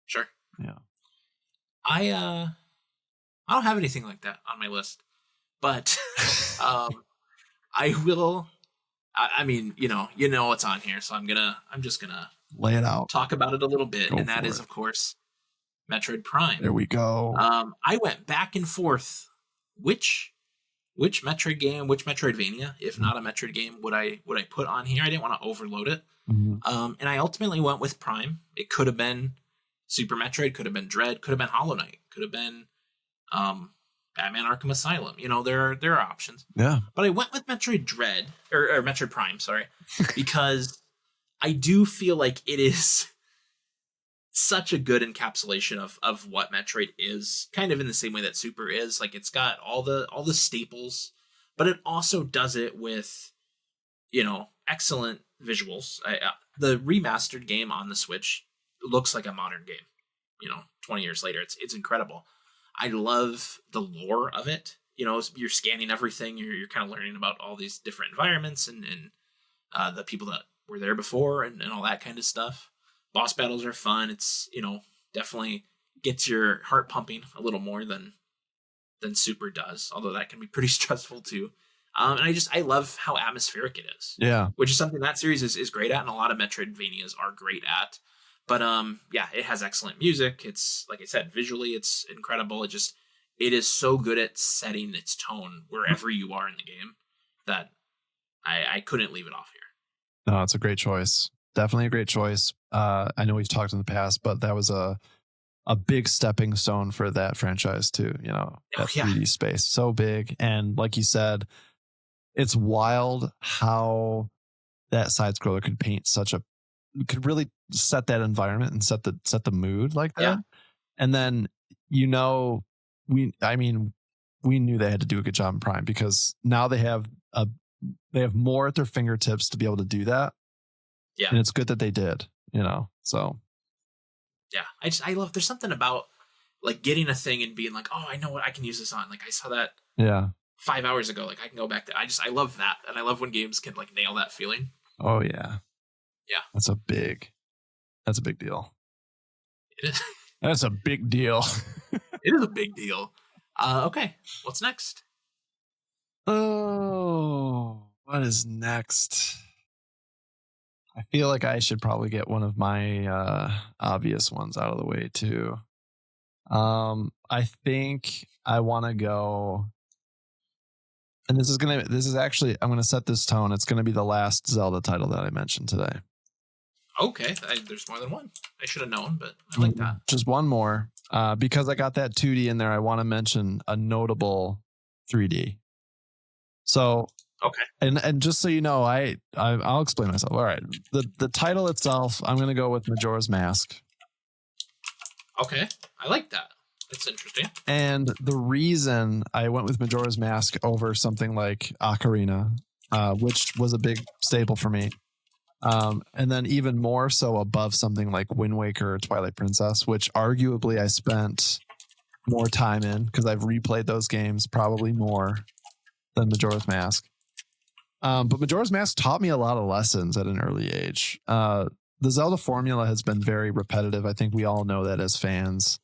Sure. Yeah. I don't have anything like that on my list, but I will. I mean, you know what's on here, so I'm just gonna Lay it out. talk about it a little bit, Go and that for is, it. of course, Metroid Prime. There we go. I went back and forth. Which Metroid game, which Metroidvania, if not a Metroid game, would I put on here? I didn't want to overload it. Mhm. And I ultimately went with Prime. It could have been Super Metroid, could have been Dread, could have been Hollow Knight, could have been Batman Arkham Asylum. There are options. Yeah. But I went with Metroid Dread, or Metroid Prime, sorry, because I do feel like it is such a good encapsulation of what Metroid is, kind of in the same way that Super is. Like, it's got all the staples, but it also does it with excellent visuals. The remastered game on the Switch looks like a modern game. 20 years later, it's incredible. I love the lore of it. You're scanning everything. You're kind of learning about all these different environments and the people that were there before and all that kind of stuff. Boss battles are fun. It's definitely gets your heart pumping a little more than Super does, although that can be pretty stressful too. And I love how atmospheric it is. Yeah. Which is something that series is great at, and a lot of Metroidvanias are great at. But yeah, it has excellent music. It's, like I said, visually it's incredible. It is so good at setting its tone wherever you are in the game that I couldn't leave it off here. No, it's a great choice. Definitely a great choice. I know we've talked in the past, but that was a big stepping stone for that franchise too. You know, Oh that yeah, 3D space, so big, and like you said, it's wild how that side scroller could paint such a could really set that environment and set the mood like yeah, that. And then you know, I mean, we knew they had to do a good job in Prime because now a they have more at their fingertips to be able to do that, yeah, and it's good that they did. You know, so yeah. I love. There's something about like getting a thing and being like, oh, I know what I can use this on. Like I saw that yeah. 5 hours ago. Like I can go back to. I love that, and I love when games can like nail that feeling. Oh yeah, Yeah, that's a big deal. it is. That's a big deal. It is a big deal. Okay, what's next? Oh, what is next? I feel like I should probably get one of my obvious ones out of the way too. I think I want to go, and this is actually, I'm gonna set this tone. It's gonna be the last Zelda title that I mentioned today. Okay, there's more than one. I should have known, but I like that. Just one more, because I got that 2D in there. I want to mention a notable 3D. So, Okay, and just so you know, I'll explain myself. All right, the title itself, I'm gonna go with Majora's Mask. okay, I like that. That's interesting. And the reason I went with Majora's Mask over something like Ocarina, which was a big staple for me, and then even more so above something like Wind Waker or Twilight Princess, which arguably I spent more time in because I've replayed those games probably more than Majora's Mask. But Majora's Mask taught me a lot of lessons at an early age. The Zelda formula has been very repetitive. I think we all know that as fans.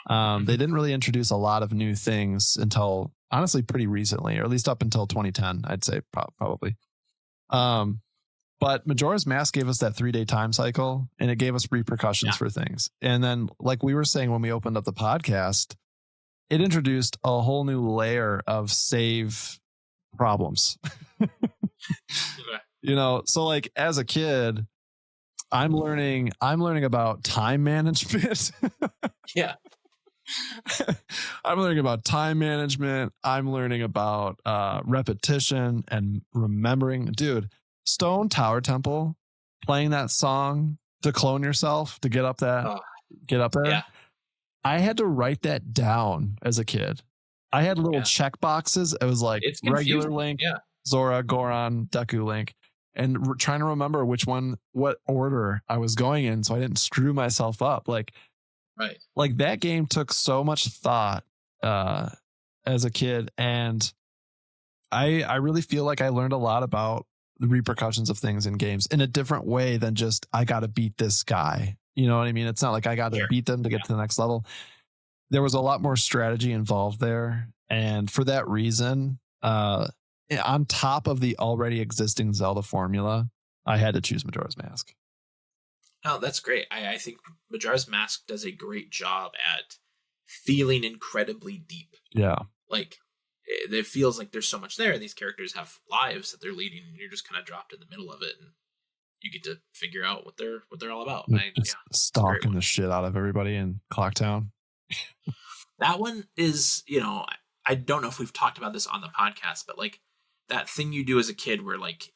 They didn't really introduce a lot of new things until honestly pretty recently, or at least up until 2010, I'd say probably. But Majora's Mask gave us that 3-day time cycle, and it gave us repercussions for things. And then, like we were saying when we opened up the podcast, it introduced a whole new layer of save problems. Okay. You know, so like as a kid, I'm learning about time management. Yeah. I'm learning about time management. I'm learning about repetition and remembering. Dude, Stone Tower Temple, playing that song to clone yourself to get up there. Yeah. I had to write that down as a kid. I had little check boxes. It was like It's regular confusing. Link, Yeah. Zora, Goron, Deku Link, and trying to remember what order I was going in so I didn't screw myself up. Right. Like that game took so much thought as a kid, and I really feel like I learned a lot about the repercussions of things in games in a different way than just I got to beat this guy. You know what I mean? It's not like I got to beat them to get to the next level. There was a lot more strategy involved there, and for that reason, on top of the already existing Zelda formula, I had to choose Majora's Mask. Oh, that's great. I think Majora's Mask does a great job at feeling incredibly deep. Yeah. Like, it feels like there's so much there. These characters have lives that they're leading, and you're just kind of dropped in the middle of it, and you get to figure out what they're all about. Stalking the shit out of everybody in Clocktown. That one is, I don't know if we've talked about this on the podcast, but like that thing you do as a kid where like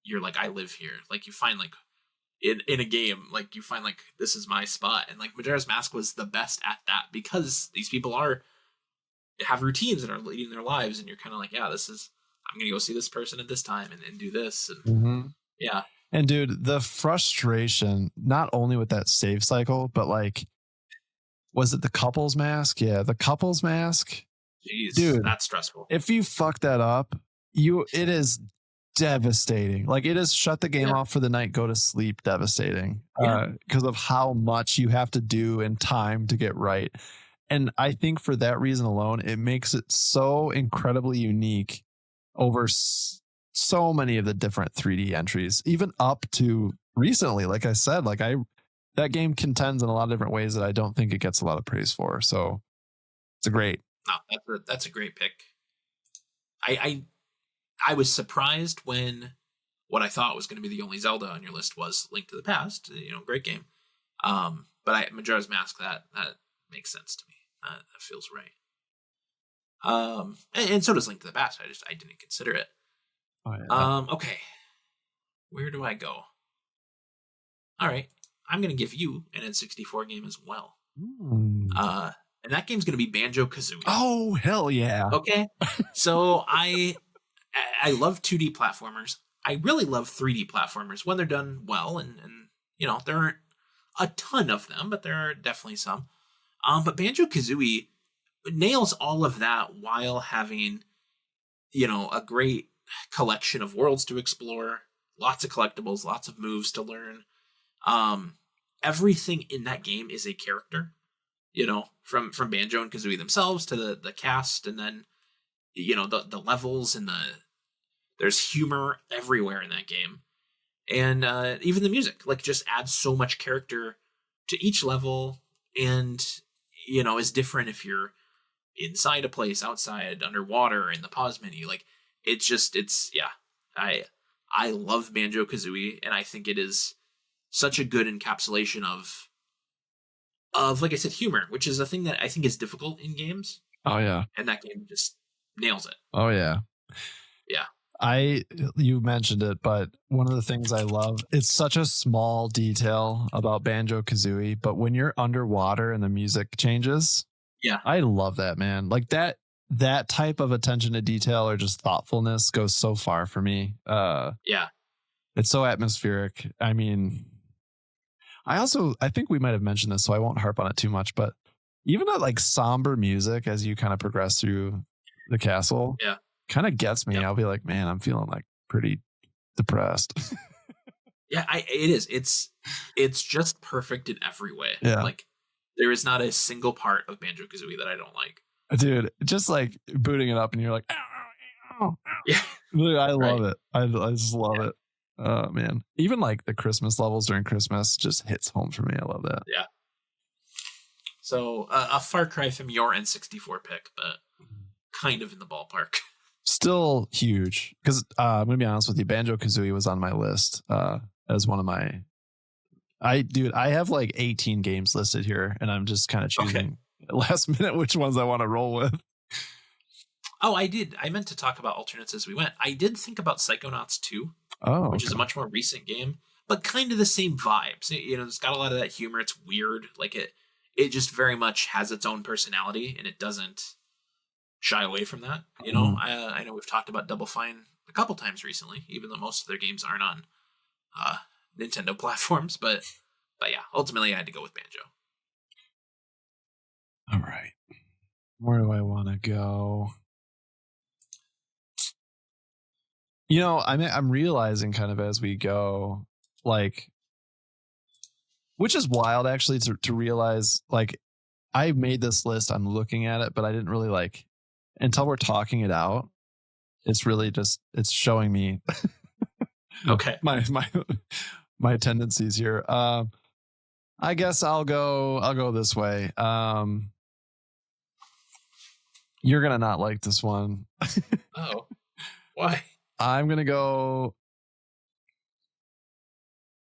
you're like, I live here. Like you find like in a game, like you find like this is my spot. And like Majora's Mask was the best at that because these people have routines and are leading their lives, and you're kind of like, yeah, I'm gonna go see this person at this time and do this. And yeah. And dude, the frustration, not only with that save cycle, but like, was it the couples mask? Yeah, the couples mask. Jeez, dude, that's stressful. If you fuck that up, it is devastating. Like it is shut the game off for the night, go to sleep, devastating. Because of how much you have to do in time to get right. And I think for that reason alone, it makes it so incredibly unique over so many of the different 3D entries, even up to recently. Like I said, that game contends in a lot of different ways that I don't think it gets a lot of praise for. So it's a great. No, that's a great pick. I was surprised when what I thought was going to be the only Zelda on your list was Link to the Past. Great game. But Majora's Mask, that makes sense to me. That feels right. And so does Link to the Past. I didn't consider it. Oh, yeah. Okay. Where do I go? All right. I'm going to give you an N64 game as well. And that game's going to be Banjo-Kazooie. Oh, hell yeah. Okay. So I love 2D platformers. I really love 3D platformers when they're done well. And there aren't a ton of them, but there are definitely some. But Banjo-Kazooie nails all of that while having, a great collection of worlds to explore, lots of collectibles, lots of moves to learn. Everything in that game is a character, from Banjo and Kazooie themselves to the cast, and then, the levels and there's humor everywhere in that game. And even the music, just adds so much character to each level, and, is different if you're inside a place, outside, underwater, in the pause menu. I love Banjo-Kazooie, and I think it is such a good encapsulation of like I said, humor, which is a thing that I think is difficult in games. Oh yeah. And that game just nails it. Oh yeah. Yeah. You mentioned it, but one of the things I love, it's such a small detail about Banjo-Kazooie, but when you're underwater and the music changes, yeah, I love that, man. Like that type of attention to detail or just thoughtfulness goes so far for me. Yeah. It's so atmospheric. I mean, I think we might have mentioned this, so I won't harp on it too much, but even that somber music as you kind of progress through the castle, yeah, kind of gets me. Yep. I'll be like, man, I'm feeling pretty depressed. Yeah, it is. It's just perfect in every way. Yeah. There is not a single part of Banjo-Kazooie that I don't like. Dude, just booting it up and you're like, ow, ow, ow. Yeah. I love it. I just love it. Oh man. Even the Christmas levels during Christmas just hits home for me. I love that. Yeah. So a far cry from your N64 pick, but kind of in the ballpark. Still huge. Because I'm going to be honest with you, Banjo-Kazooie was on my list as one of my... I have 18 games listed here, and I'm just kind of choosing last minute which ones I want to roll with. Oh, I did. I meant to talk about alternates as we went. I did think about Psychonauts 2, which is a much more recent game, but kind of the same vibes. It's got a lot of that humor. It's weird. It just very much has its own personality, and it doesn't shy away from that. I know we've talked about Double Fine a couple times recently, even though most of their games aren't on Nintendo platforms. But yeah, ultimately I had to go with Banjo. All right. Where do I want to go? I'm realizing kind of as we go, which is wild actually to realize, I made this list, I'm looking at it, but I didn't really until we're talking it out. It's really just, it's showing me okay. my tendencies here. I guess I'll go this way. You're going to not like this one. Oh, why? I'm going to go.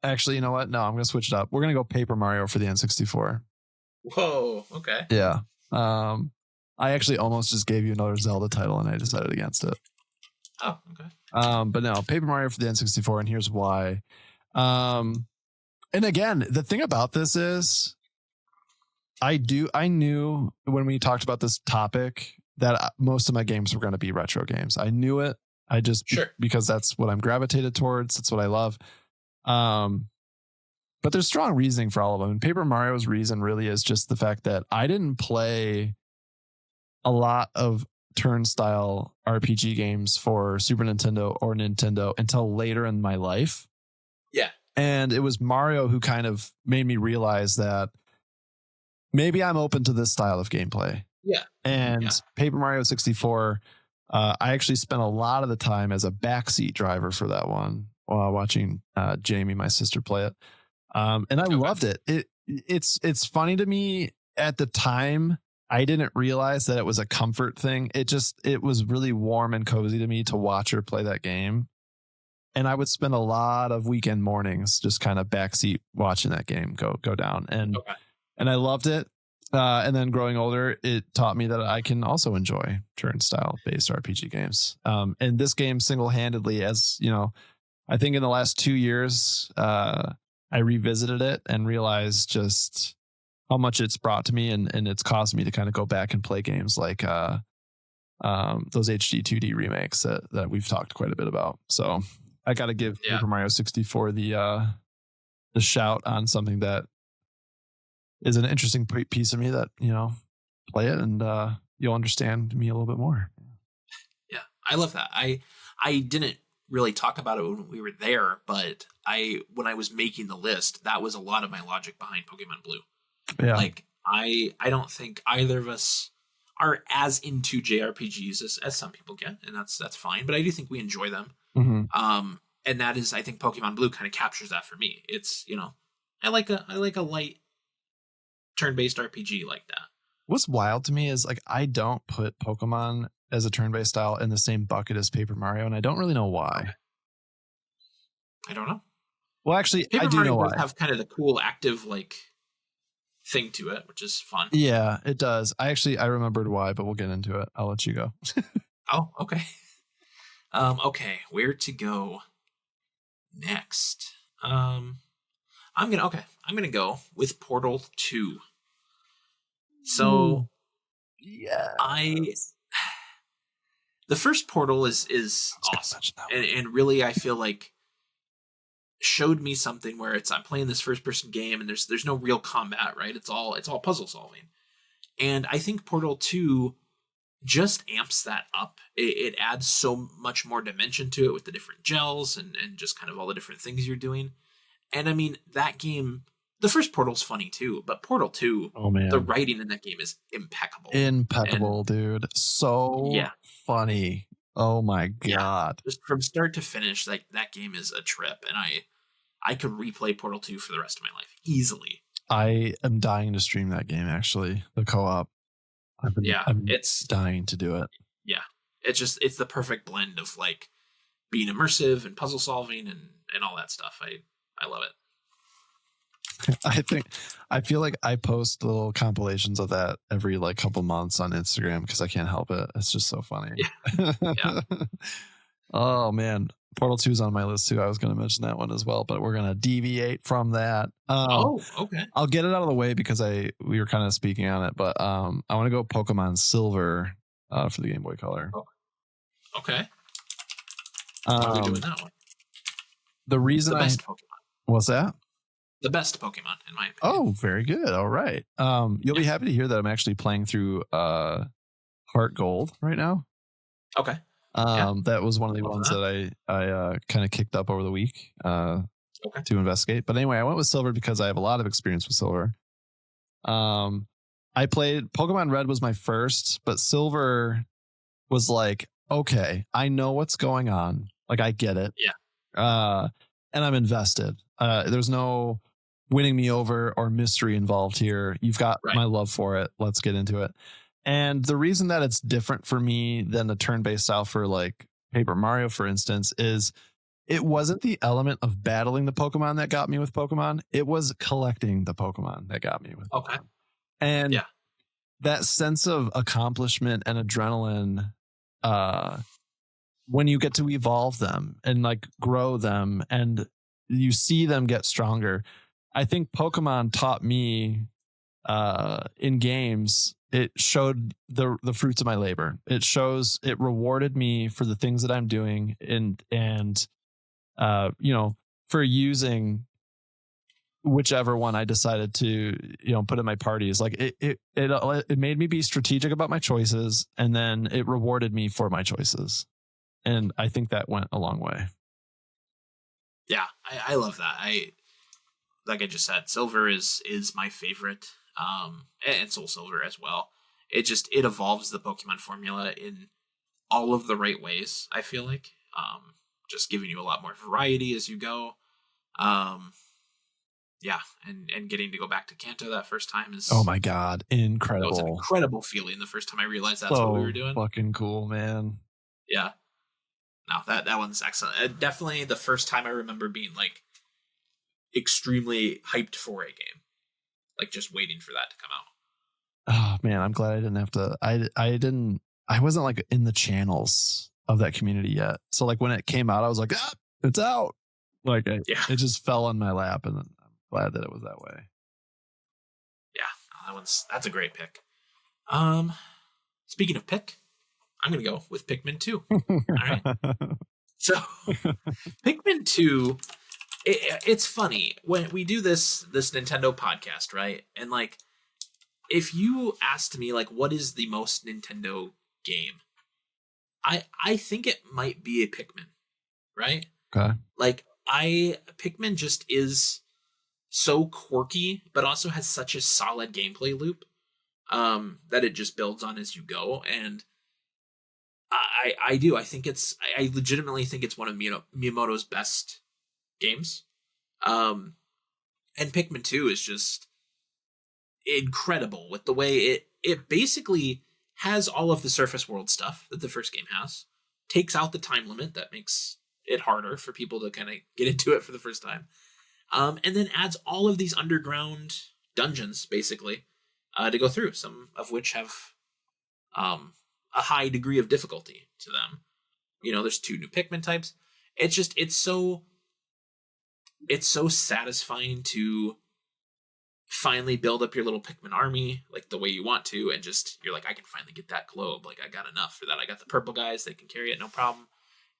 Actually, you know what? No, I'm going to switch it up. We're going to go Paper Mario for the N64. Whoa. Okay. Yeah. I actually almost just gave you another Zelda title and I decided against it. Oh, okay. But no, Paper Mario for the N64, and here's why. And again, the thing about this is I knew when we talked about this topic that most of my games were going to be retro games. I knew it. I just, because that's what I'm gravitated towards. That's what I love. But there's strong reasoning for all of them. And Paper Mario's reason really is just the fact that I didn't play a lot of turnstile RPG games for Super Nintendo or Nintendo until later in my life. Yeah. And it was Mario who kind of made me realize that maybe I'm open to this style of gameplay. Yeah. And Paper Mario 64, I actually spent a lot of the time as a backseat driver for that one while watching Jamie, my sister, play it. And I loved it. It's funny to me at the time. I didn't realize that it was a comfort thing. It was really warm and cozy to me to watch her play that game. and I would spend a lot of weekend mornings just kind of backseat watching that game go down, Okay. and I loved it. And then growing older, it taught me that I can also enjoy turn style based RPG games. And this game single handedly, as you know, I think in the last 2 years, I revisited it and realized just how much it's brought to me, and it's caused me to kind of go back and play games like those HD 2D remakes that we've talked quite a bit about. So I got to give Paper Mario 64 the shout on something that is an interesting piece of me that, you know, play it and you'll understand me a little bit more. Yeah, I love that. I didn't really talk about it when we were there, but when I was making the list, that was a lot of my logic behind Pokemon Blue. Yeah. Like I don't think either of us are as into JRPGs as some people get, and that's fine. But I do think we enjoy them. Mm-hmm. And that is, I think Pokemon Blue kind of captures that for me. It's, you know, I like a light turn-based RPG like that. What's wild to me is like I don't put Pokemon as a turn-based style in the same bucket as Paper Mario, and I don't really know why. I don't know. Well, actually, Paper I do Mario know does why. have kind of the cool active like thing to it, which is fun. Yeah, it does. I remembered why, but we'll get into it. I'll let you go. Oh, okay. Okay, where to go next? I'm gonna go with Portal 2. So yeah, the first Portal is awesome, and really I feel like showed me something where I'm playing this first person game and there's no real combat, right? It's all puzzle solving, and I think Portal 2 just amps that up. It adds so much more dimension to it with the different gels and just kind of all the different things you're doing. And I mean, that game, the first Portal's funny too, but Portal 2, oh man, the writing in that game is impeccable. Dude. So funny. Oh my God. Just from start to finish, like that game is a trip. And I could replay Portal 2 for the rest of my life easily. I am dying to stream that game, actually. The co-op. I'm dying to do it. Yeah. It's the perfect blend of like being immersive and puzzle solving and all that stuff. I love it. I feel like I post little compilations of that every like couple months on Instagram because I can't help it. It's just so funny. Yeah. Oh man. Portal 2 is on my list too. I was going to mention that one as well, but we're going to deviate from that. Okay. I'll get it out of the way because we were kind of speaking on it, but I want to go Pokemon Silver for the Game Boy Color. Oh. Okay. How are we doing that one? The reason the best Pokemon. What's that? The best Pokemon, in my opinion. Oh, very good. All right. You'll be happy to hear that I'm actually playing through Heart Gold right now. Okay. That was one of the ones that I kind of kicked up over the week to investigate. But anyway, I went with Silver because I have a lot of experience with Silver. I played Pokemon Red was my first, but Silver was like, okay, I know what's going on. Like I get it. Yeah. And I'm invested. There's no winning me over or mystery involved here. You've got my love for it. Let's get into it. And the reason that it's different for me than the turn-based style for like Paper Mario, for instance, is it wasn't the element of battling the Pokemon that got me with Pokemon. It was collecting the Pokemon that got me with Pokemon. And that sense of accomplishment and adrenaline when you get to evolve them and like grow them and you see them get stronger. I think Pokemon taught me in games, it showed the fruits of my labor. It rewarded me for the things that I'm doing and you know, for using whichever one I decided to, you know, put in my parties. Like it made me be strategic about my choices, and then it rewarded me for my choices. And I think that went a long way. Yeah, I love that. Like I just said, Silver is my favorite, and Soul Silver as well. It evolves the Pokemon formula in all of the right ways. I feel like, just giving you a lot more variety as you go. Yeah, and getting to go back to Kanto that first time is, oh my God, incredible! It was an incredible feeling the first time I realized that's what we were doing. Fucking cool, man. Yeah. No, that one's excellent. Definitely the first time I remember being like extremely hyped for a game, like just waiting for that to come out. Oh man, I'm glad I didn't have to. I wasn't like in the channels of that community yet. So like when it came out, I was like, it's out. Like Yeah, it just fell on my lap, and I'm glad that it was that way. yeah, that's a great pick. Speaking of pick, I'm gonna go with Pikmin 2. All right. So Pikmin 2, it's funny when we do this Nintendo podcast, right? And like, if you asked me like, what is the most Nintendo game? I think it might be a Pikmin, right? Okay. Like Pikmin just is so quirky, but also has such a solid gameplay loop that it just builds on as you go. And I do. I legitimately think it's one of Miyamoto's best games. And Pikmin 2 is just incredible with the way it basically has all of the surface world stuff that the first game has, takes out the time limit that makes it harder for people to kind of get into it for the first time, and then adds all of these underground dungeons basically to go through, some of which have a high degree of difficulty to them. There's 2 new Pikmin types. It's so satisfying to finally build up your little Pikmin army like the way you want to, and just you're like, I can finally get that globe. Like I got enough for that. I got the purple guys; they can carry it, no problem.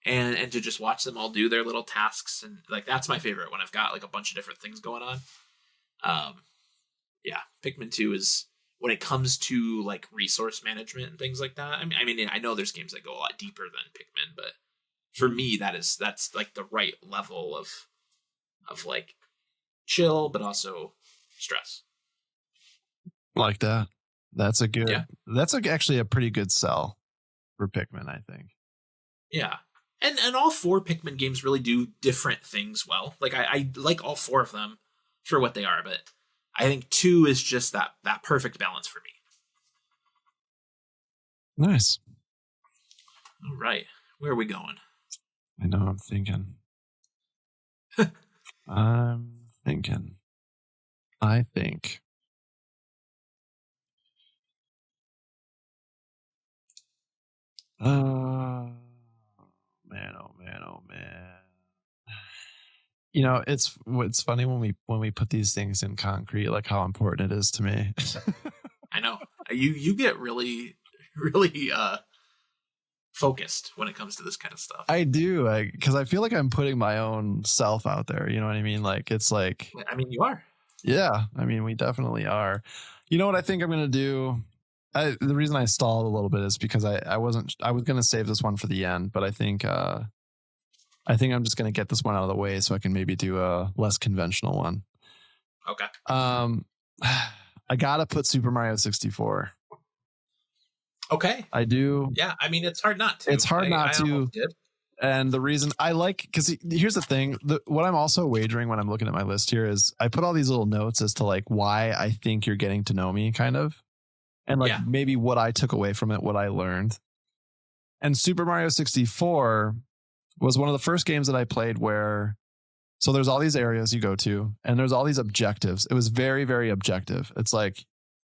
And to just watch them all do their little tasks, and like that's my favorite when I've got like a bunch of different things going on. Yeah, Pikmin 2 is, when it comes to like resource management and things like that. I mean, I know there's games that go a lot deeper than Pikmin, but for me, that's like the right level of like chill, but also stress. Like that. That's a good. Yeah. That's actually a pretty good sell for Pikmin, I think. Yeah. And all 4 Pikmin games really do different things well. Like I like all 4 of them for what they are, but I think 2 is just that perfect balance for me. Nice. All right. Where are we going? I know. I'm thinking. I think. Man, oh man, oh man. It's funny when we put these things in concrete, like how important it is to me. I know. You get really really focused when it comes to this kind of stuff. I do, because I feel like I'm putting my own self out there. You know what I mean? Like it's like, I mean, you are. yeah. I mean, we definitely are. You know what I think I'm gonna do? The reason I stalled a little bit is because I was gonna save this one for the end, but I think I'm just gonna get this one out of the way so I can maybe do a less conventional one. Okay. I gotta put Super Mario 64. Okay. I do. Yeah, I mean, it's hard not to. It's hard not to. And the reason I like, because here's the thing, what I'm also wagering when I'm looking at my list here is I put all these little notes as to like why I think you're getting to know me, kind of, and like maybe what I took away from it, what I learned. And Super Mario 64 was one of the first games that I played where, so there's all these areas you go to and there's all these objectives. It was very, very objective. It's like,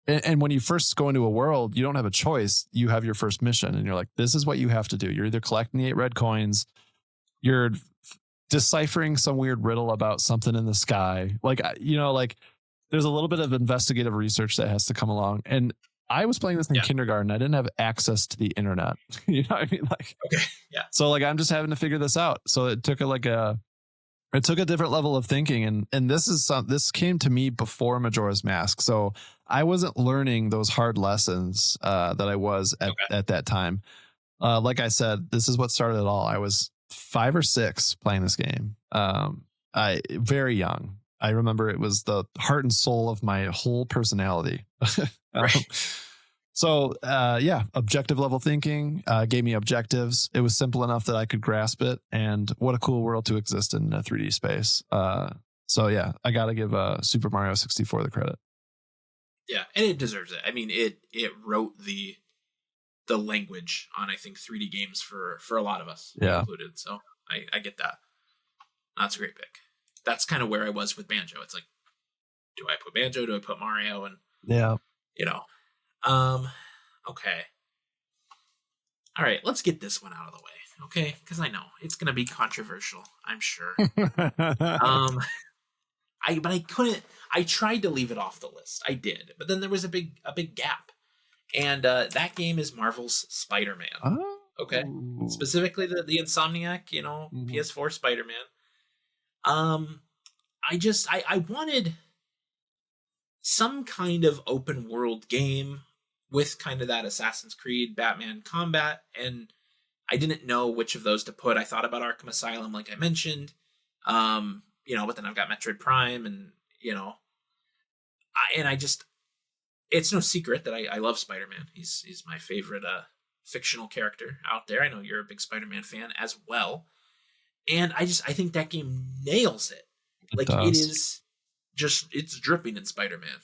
and when you first go into a world, you don't have a choice. You have your first mission and you're like, this is what you have to do. You're either collecting the 8 red coins, you're deciphering some weird riddle about something in the sky. Like, like there's a little bit of investigative research that has to come along. And I was playing this in kindergarten. I didn't have access to the internet. You know what I mean? Like, okay. Yeah. So like, I'm just having to figure this out. So it took it took a different level of thinking. And this came to me before Majora's Mask. So I wasn't learning those hard lessons that I was at that time. Like I said, this is what started it all. I was 5 or 6 playing this game. Very young. I remember it was the heart and soul of my whole personality. Right. Objective level thinking gave me objectives. It was simple enough that I could grasp it. And what a cool world to exist in a 3D space. I got to give Super Mario 64 the credit. Yeah, and it deserves it. I mean, it wrote the the language on, I think, 3D games for a lot of us, Yeah. included. So I get that. That's a great pick. That's kind of where I was with Banjo. It's like, do I put Banjo? Do I put Mario? And Yeah. Okay. All right, let's get this one out of the way, okay? Because I know it's gonna be controversial, I'm sure. I couldn't. I tried to leave it off the list. I did, but then there was a big gap, and that game is Marvel's Spider-Man. Oh. Okay, specifically the Insomniac, PS4 Spider-Man. I wanted some kind of open world game with kind of that Assassin's Creed Batman combat, and I didn't know which of those to put. I thought about Arkham Asylum, like I mentioned, but then I've got Metroid Prime, and it's no secret that I love Spider-Man. He's my favorite fictional character out there. I know you're a big Spider-Man fan as well, and I think that game nails it. It is just, it's dripping in Spider-Man.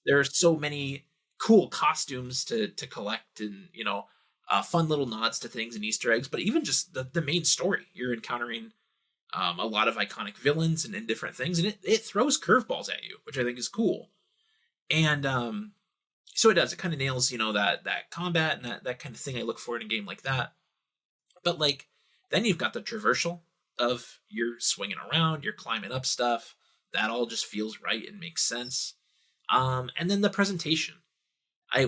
There are so many cool costumes to collect, and fun little nods to things and Easter eggs, but even just the main story, you're encountering a lot of iconic villains and different things, and it throws curveballs at you, which I think is cool. And so it kind of nails that combat and that kind of thing I look for in a game like that. But then you've got the traversal of, you're swinging around, you're climbing up stuff, that all just feels right and makes sense. And then the presentation.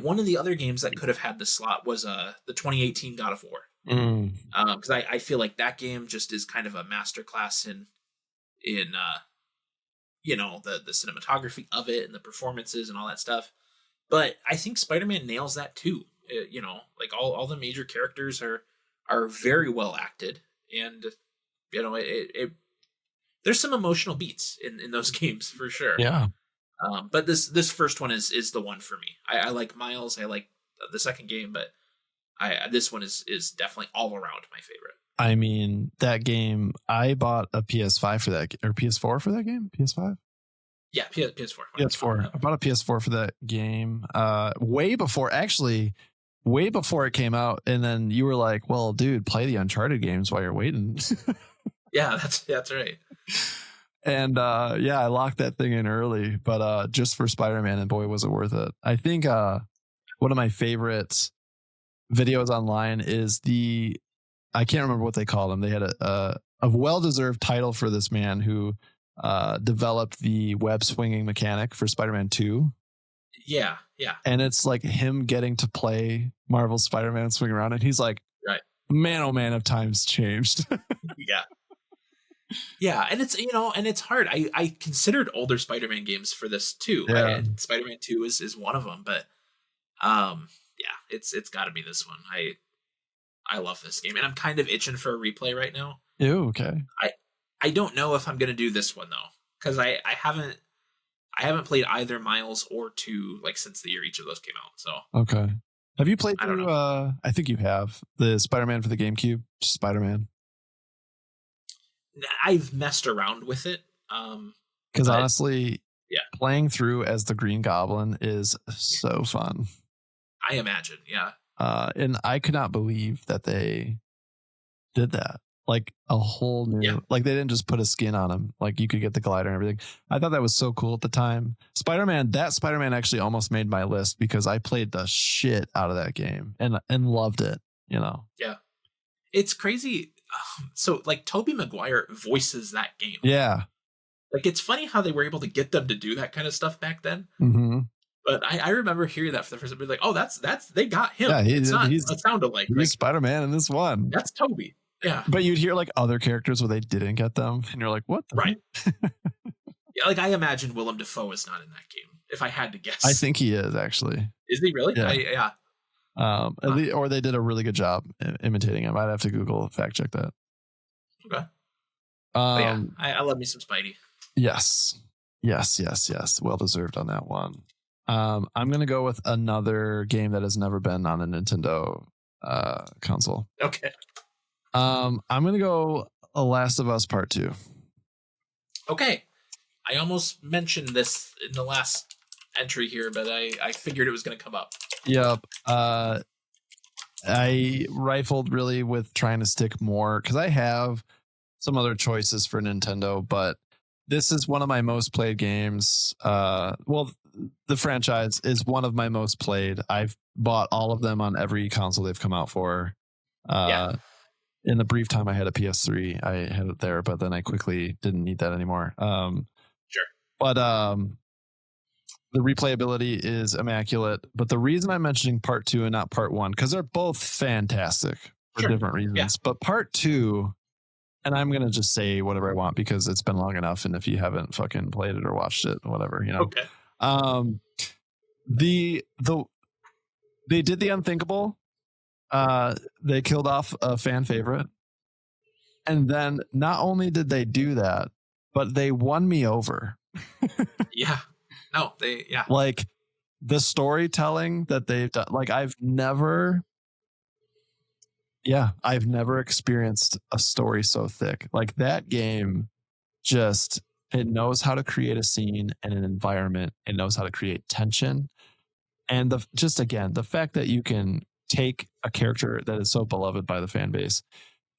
One of the other games that could have had this slot was the 2018 God of War. Because I feel like that game just is kind of a masterclass in the cinematography of it and the performances and all that stuff. But I think Spider-Man nails that too. All the major characters are very well acted, and there's some emotional beats in those games for sure. Yeah. But this first one is the one for me. I like Miles. I like the second game, but this one is definitely all around my favorite. I mean, that game, I bought a PS5 for that, or PS4 for that game? PS5? Yeah, PS4. PS4. I bought a PS4 for that game way before it came out. And then you were like, well, dude, play the Uncharted games while you're waiting. Yeah, that's right. And I locked that thing in early, but just for Spider-Man, and boy, was it worth it. I think one of my favorite videos online is I can't remember what they called him. They had a well-deserved title for this man who developed the web swinging mechanic for Spider-Man 2. Yeah. And it's like him getting to play Marvel's Spider-Man swing around, and he's like, right, man, oh man, have times changed. Yeah, and it's hard. I considered older Spider-Man games for this too. Yeah. Spider-Man 2 is one of them, but it's got to be this one. I love this game, and I'm kind of itching for a replay right now. Ew, okay. I don't know if I'm gonna do this one though, because I haven't played either Miles or 2 since the year each of those came out. So okay. Have you played through? I don't know. I think you have the Spider-Man for the GameCube. Spider-Man. I've messed around with it. Because honestly, yeah, playing through as the Green Goblin is so fun. I imagine, yeah. And I could not believe that they did that. Like a whole new, they didn't just put a skin on him. Like you could get the glider and everything. I thought that was so cool at the time. That Spider-Man actually almost made my list because I played the shit out of that game and loved it, Yeah. It's crazy. So Tobey Maguire voices that game. Yeah. It's funny how they were able to get them to do that kind of stuff back then. Mm-hmm. But I remember hearing that for the first time. Oh, that's they got him. Yeah, it sounded like Spider-Man in this one. That's Toby. Yeah. But you'd hear other characters where they didn't get them, and you're like, what the right. Yeah, I imagine Willem Dafoe is not in that game, if I had to guess. I think he is, actually. Is he really? Yeah. Or they did a really good job imitating him. I'd have to Google fact check that. Okay. I love me some Spidey. Yes. Well deserved on that one. I'm gonna go with another game that has never been on a Nintendo console. Okay. I'm gonna go A Last of Us Part 2. Okay. I almost mentioned this in the last entry here, but I figured it was gonna come up. Yep. I rifled really with trying to stick more because I have some other choices for Nintendo, but this is one of my most played games. Well, the franchise is one of my most played. I've bought all of them on every console they've come out for. Yeah, Uh, in the brief time I had a PS3, I had it there, but then I quickly didn't need that anymore. sure, But the replayability is immaculate. But the reason I'm mentioning part two and not part one, because they're both fantastic for sure. different Yeah, reasons. But part two, and I'm gonna just say whatever I want because it's been long enough. And if you haven't fucking played it or watched it, whatever, you know. okay. Um, the they did the unthinkable. They killed off a fan favorite. And then not only did they do that, but they won me over. Yeah. No, yeah. Like the storytelling that they've done, like I've never experienced a story so thick. Like that game just, it knows how to create a scene and an environment. It knows how to create tension. And the fact that you can take a character that is so beloved by the fan base,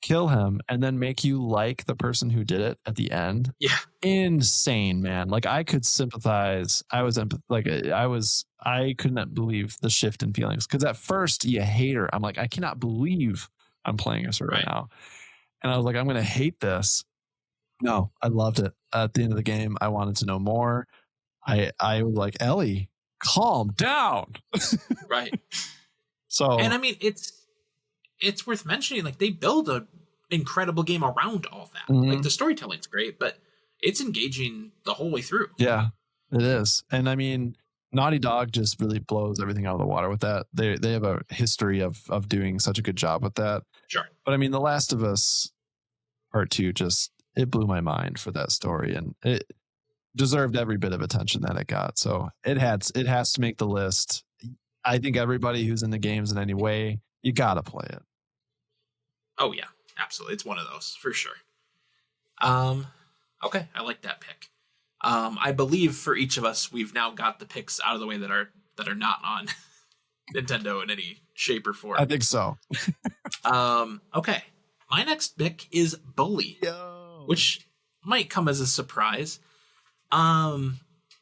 kill him, and then make you like the person who did it at the end. Yeah. Insane, man. Like I could sympathize. I could not believe the shift in feelings because at first you hate her. I'm like, I cannot believe I'm playing as her right now. And I was like, I'm going to hate this. No, I loved it. At the end of the game, I wanted to know more. I was like, Ellie, calm down. Right. So, And I mean, it's worth mentioning, like, they build a incredible game around all that. Mhm. Like, the storytelling's great, but it's engaging the whole way through. Yeah, it is. And I mean, Naughty Dog just really blows everything out of the water with that. They have a history of doing such a good job with that. Sure. But I mean, The Last of Us Part 2 just, it blew my mind for that story, and it deserved every bit of attention that it got. So it has to make the list. I think everybody who's into games in any way, you gotta play it. Oh yeah, absolutely. It's one of those for sure. Okay, I like that pick. I believe for each of us, we've now got the picks out of the way that are not on Nintendo in any shape or form. I think so. Okay, my next pick is Bully, which might come as a surprise.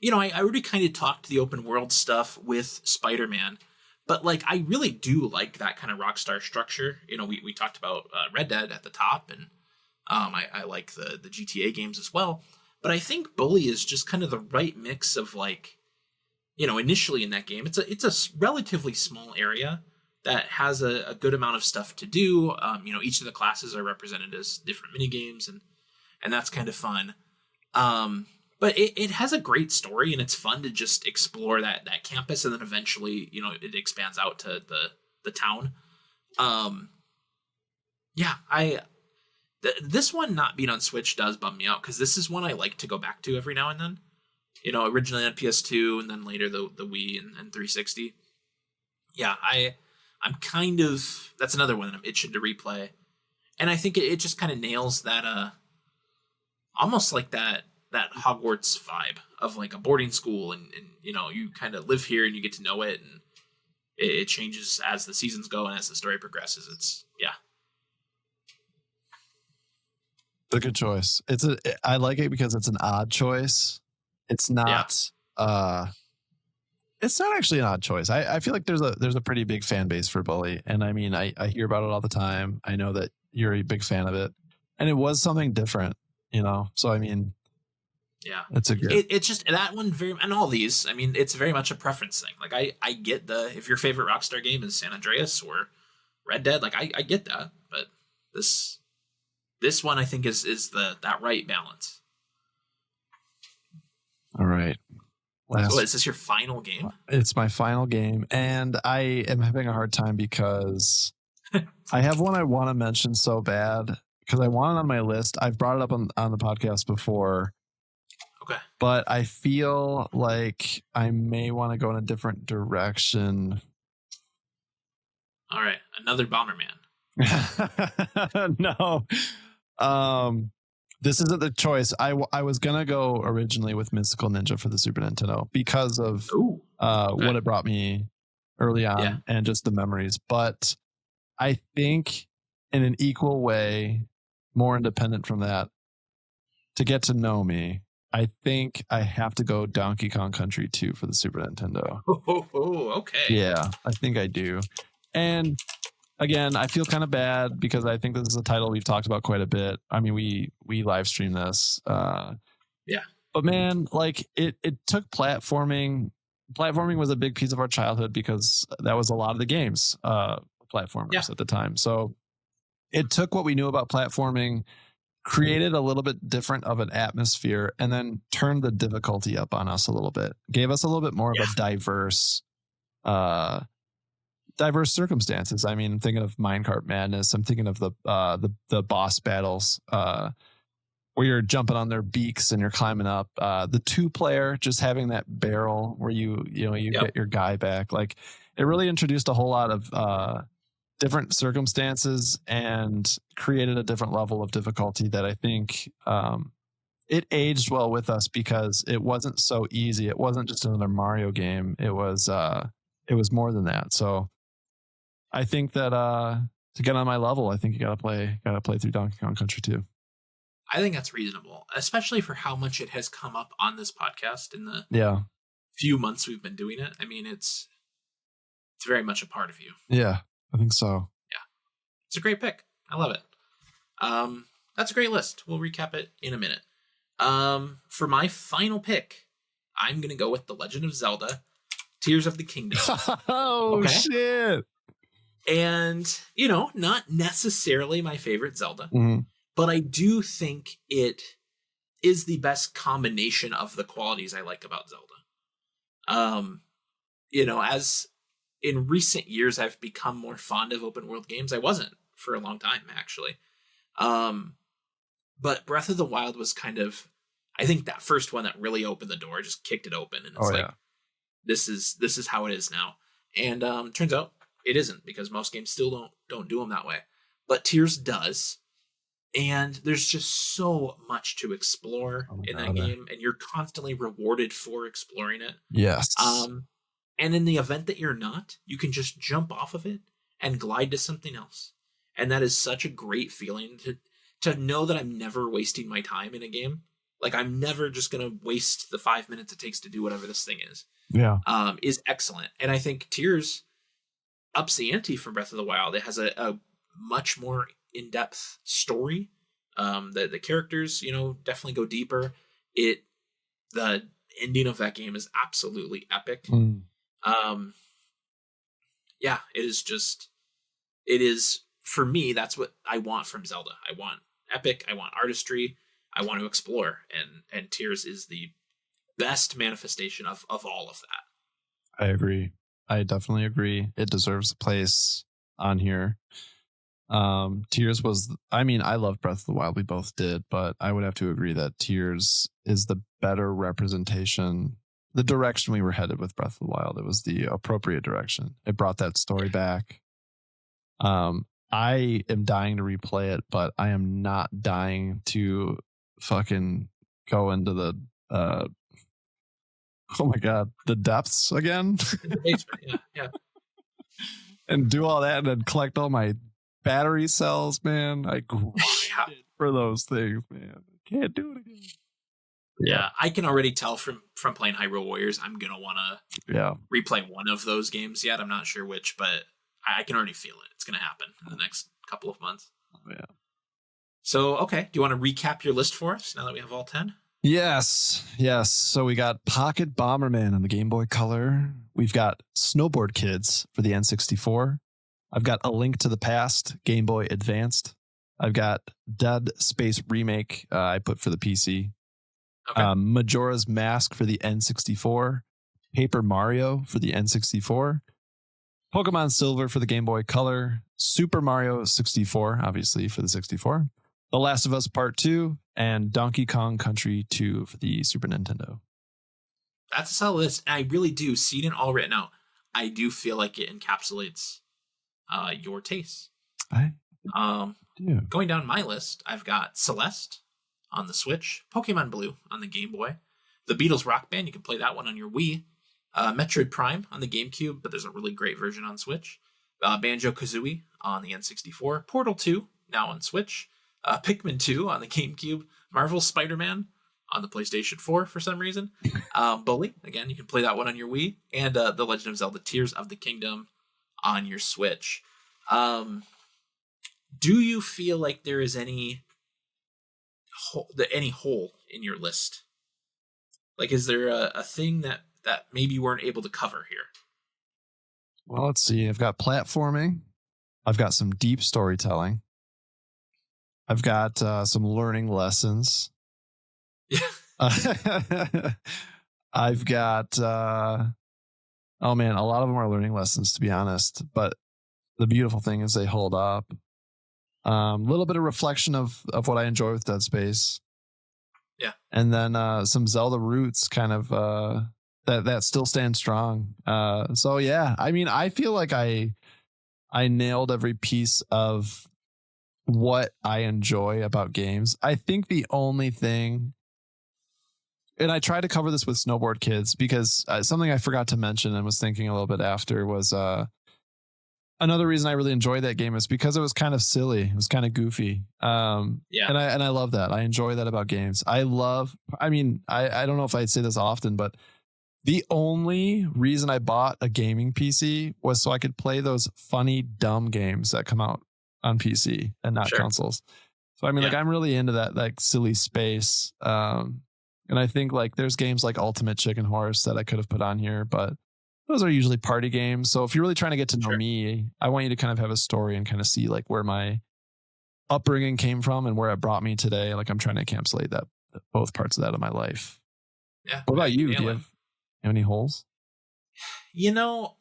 You know, I already kind of talked the open world stuff with Spider-Man, but like I really do like that kind of Rockstar structure. You know, we talked about Red Dead at the top, and I like the GTA games as well. But I think Bully is just kind of the right mix of like, you know, initially in that game, it's a relatively small area that has a good amount of stuff to do. You know, each of the classes are represented as different mini games, and that's kind of fun. But it has a great story, and it's fun to just explore that campus, and then eventually, you know, it expands out to the town. Yeah, this one not being on Switch does bum me out because this is one I like to go back to every now and then. You know, originally on PS2 and then later the Wii and 360. Yeah, I'm kind of, that's another one that I'm itching to replay, and I think it just kind of nails that almost like that Hogwarts vibe of like a boarding school, and you know, you kind of live here and you get to know it, and it changes as the seasons go and as the story progresses. It's a good choice. I like it because it's an odd choice. It's not it's not actually an odd choice. I feel like there's a pretty big fan base for Bully, and I mean, I hear about it all the time. I know that you're a big fan of it, and it was something different, you know. So I mean, yeah, it's a good. It's just that one and all these. I mean, it's very much a preference thing. Like I get if your favorite Rockstar game is San Andreas or Red Dead, like I get that, but this one I think is that right balance. All right. So is this your final game? It's my final game, and I am having a hard time because I have one I want to mention so bad because I want it on my list. I've brought it up on the podcast before. Okay. But I feel like I may want to go in a different direction. All right. Another Bomberman. No. This isn't the choice. I was going to go originally with Mystical Ninja for the Super Nintendo because of what it brought me early on and just the memories. But I think in an equal way, more independent from that, to get to know me, I think I have to go Donkey Kong Country 2 for the Super Nintendo. Okay. Yeah, I think I do. And again, I feel kind of bad because I think this is a title we've talked about quite a bit. I mean, we live stream this. Yeah. But man, like it took platforming. Platforming was a big piece of our childhood because that was a lot of the games, platformers Yeah. at the time. So it took what we knew about platforming, created a little bit different of an atmosphere, and then turned the difficulty up on us a little bit. Gave us a little bit more of a uh, diverse circumstances. I mean, I'm thinking of Minecart Madness. I'm thinking of the boss battles, where you're jumping on their beaks and you're climbing up. The 2-player, just having that barrel where you Yep. get your guy back. Like it really introduced a whole lot of different circumstances and created a different level of difficulty that I think it aged well with us because it wasn't so easy. It wasn't just another Mario game. It was more than that. So I think that to get on my level, I think you gotta play through Donkey Kong Country 2. I think that's reasonable, especially for how much it has come up on this podcast in the few months we've been doing it. I mean, it's very much a part of you. Yeah, I think so. Yeah. It's a great pick. I love it. That's a great list. We'll recap it in a minute. For my final pick, I'm going to go with The Legend of Zelda, Tears of the Kingdom. Oh, shit. And, not necessarily my favorite Zelda, Mm-hmm. but I do think it is the best combination of the qualities I like about Zelda. As in recent years, I've become more fond of open world games. I wasn't for a long time, actually. But Breath of the Wild was kind of, I think that first one that really opened the door, just kicked it open. And it's this is how it is now. And turns out it isn't, because most games still don't do them that way. But Tears does. And there's just so much to explore in that game, and you're constantly rewarded for exploring it. Yes. And in the event that you're not, you can just jump off of it and glide to something else. And that is such a great feeling to know that I'm never wasting my time in a game. Like, I'm never just going to waste the 5 minutes it takes to do whatever this thing is. Yeah. Is excellent. And I think Tears ups the ante for Breath of the Wild. It has a much more in-depth story. The characters, definitely go deeper. The ending of that game is absolutely epic. Yeah, it is for me. That's what I want from Zelda. I want epic. I want artistry. I want to explore, and Tears is the best manifestation of all of that. I agree. I definitely agree. It deserves a place on here. Tears was, I mean, I love Breath of the Wild. We both did, but I would have to agree that Tears is the better representation, the direction we were headed with Breath of the Wild. It was the appropriate direction. It brought that story back. I am dying to replay it, but I am not dying to fucking go into the, oh my God, the depths again. Yeah. And do all that and then collect all my battery cells, man. I grinded for those things, man. Can't do it again. Yeah, I can already tell from playing Hyrule Warriors, I'm gonna want to replay one of those games yet. I'm not sure which, but I can already feel it. It's gonna happen in the next couple of months. Oh, yeah. So, okay, do you want to recap your list for us now that we have all 10? Yes. So we got Pocket Bomberman on the Game Boy Color. We've got Snowboard Kids for the N64. I've got A Link to the Past, Game Boy Advanced. I've got Dead Space Remake, I put for the PC. Okay. Majora's Mask for the N64. Paper Mario for the N64. Pokemon Silver for the Game Boy Color. Super Mario 64, obviously, for the 64. The Last of Us Part 2. And Donkey Kong Country 2 for the Super Nintendo. That's a solid list. And I really do, seeing it all written out, I do feel like it encapsulates your tastes. Going down my list, I've got Celeste on the Switch, Pokemon Blue on the Game Boy, The Beatles Rock Band, you can play that one on your Wii, Metroid Prime on the GameCube, but there's a really great version on Switch, Banjo-Kazooie on the N64, Portal 2 now on Switch, Pikmin 2 on the GameCube, Marvel Spider-Man on the PlayStation 4 for some reason, Bully, again, you can play that one on your Wii, and The Legend of Zelda Tears of the Kingdom on your Switch. Do you feel like there is any hole in your list? Like, is there a thing that maybe you weren't able to cover here? Well, let's see. I've got platforming. I've got some deep storytelling. I've got some learning lessons. Yeah. I've got, oh man, a lot of them are learning lessons, to be honest. But the beautiful thing is they hold up. A little bit of reflection of what I enjoy with Dead Space. Yeah. And then some Zelda roots kind of that still stand strong. So yeah, I mean, I feel like I nailed every piece of what I enjoy about games. I think the only thing, and I tried to cover this with Snowboard Kids because something I forgot to mention and was thinking a little bit after was another reason I really enjoyed that game is because it was kind of silly. It was kind of goofy. Yeah. And I love that. I enjoy that about games. I don't know if I'd say this often, but the only reason I bought a gaming PC was so I could play those funny, dumb games that come out on PC and not consoles. So, I mean, like, I'm really into that, like, silly space. And I think, like, there's games like Ultimate Chicken Horse that I could have put on here, but those are usually party games. So if you're really trying to get to know me, I want you to kind of have a story and kind of see, like, where my upbringing came from and where it brought me today. Like, I'm trying to encapsulate that, both parts of that in my life. Yeah. What about you? Do you have any holes? You know,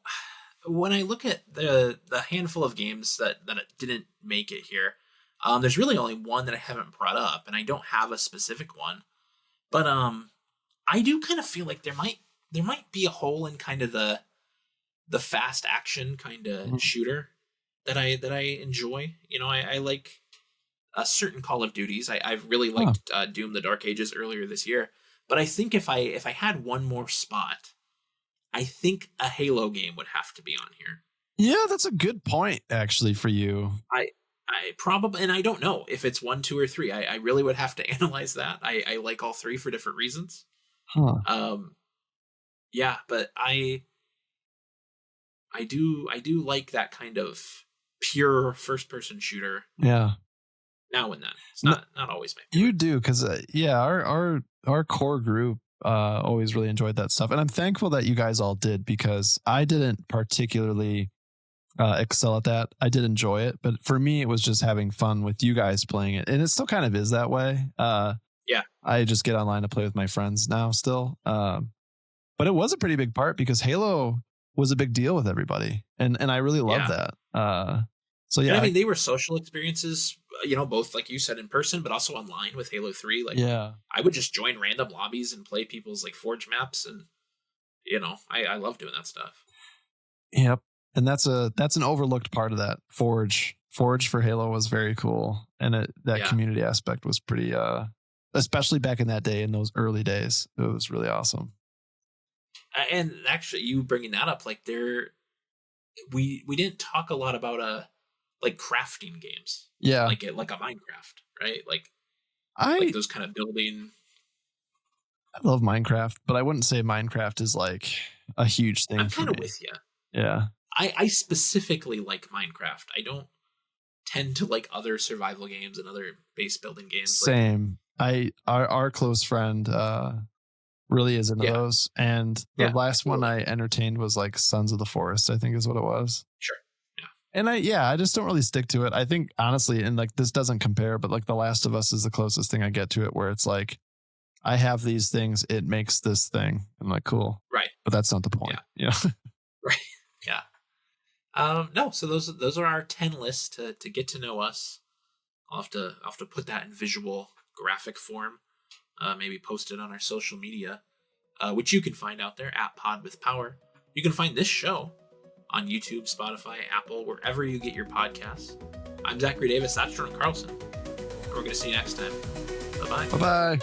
when I look at the handful of games that didn't make it here, there's really only one that I haven't brought up, and I don't have a specific one. But I do kind of feel like there might be a hole in kind of the fast action kind of shooter that I enjoy. You know, I like certain Call of Duties. I've really liked Doom: The Dark Ages earlier this year. But I think if I had one more spot, I think a Halo game would have to be on here. Yeah, that's a good point, actually, for you. I probably, and I don't know if it's 1, 2, or 3. I really would have to analyze that. I like all three for different reasons. Yeah, but I do like that kind of pure first person shooter. Yeah. Now and then. It's not always my favorite. You do, because our core group always really enjoyed that stuff, and I'm thankful that you guys all did, because I didn't particularly excel at that. I did enjoy it, but for me, it was just having fun with you guys playing it, and it still kind of is that way. Yeah, I just get online to play with my friends now still, but it was a pretty big part because Halo was a big deal with everybody, and I really love that. So yeah, and I mean, they were social experiences, you know, both, like you said, in person, but also online with Halo 3. Like, I would just join random lobbies and play people's, like, Forge maps, and, you know, I love doing that stuff. Yep. And that's an overlooked part of that. Forge for Halo was very cool, and that community aspect was pretty, especially back in that day, in those early days, it was really awesome. And actually, you bringing that up, like, we didn't talk a lot about like crafting games, like a Minecraft, right? Like those kind of building. I love Minecraft, but I wouldn't say Minecraft is like a huge thing. I'm kind of with you. Yeah, I specifically like Minecraft. I don't tend to like other survival games and other base building games. Same. Our close friend really is into those, and the last one I entertained was like Sons of the Forest, I think is what it was. Sure. And I just don't really stick to it. I think, honestly, and like, this doesn't compare, but like The Last of Us is the closest thing I get to it, where it's like, I have these things, it makes this thing. I'm like, cool. Right. But that's not the point. Yeah. Right. Yeah. No, so those are our 10 lists to get to know us. I'll have to put that in visual graphic form. Maybe post it on our social media, which you can find out there at Pod with Power. You can find this show on YouTube, Spotify, Apple, wherever you get your podcasts. I'm Zachary Davis. That's Jordan Carlson. And we're going to see you next time. Bye-bye. Bye-bye.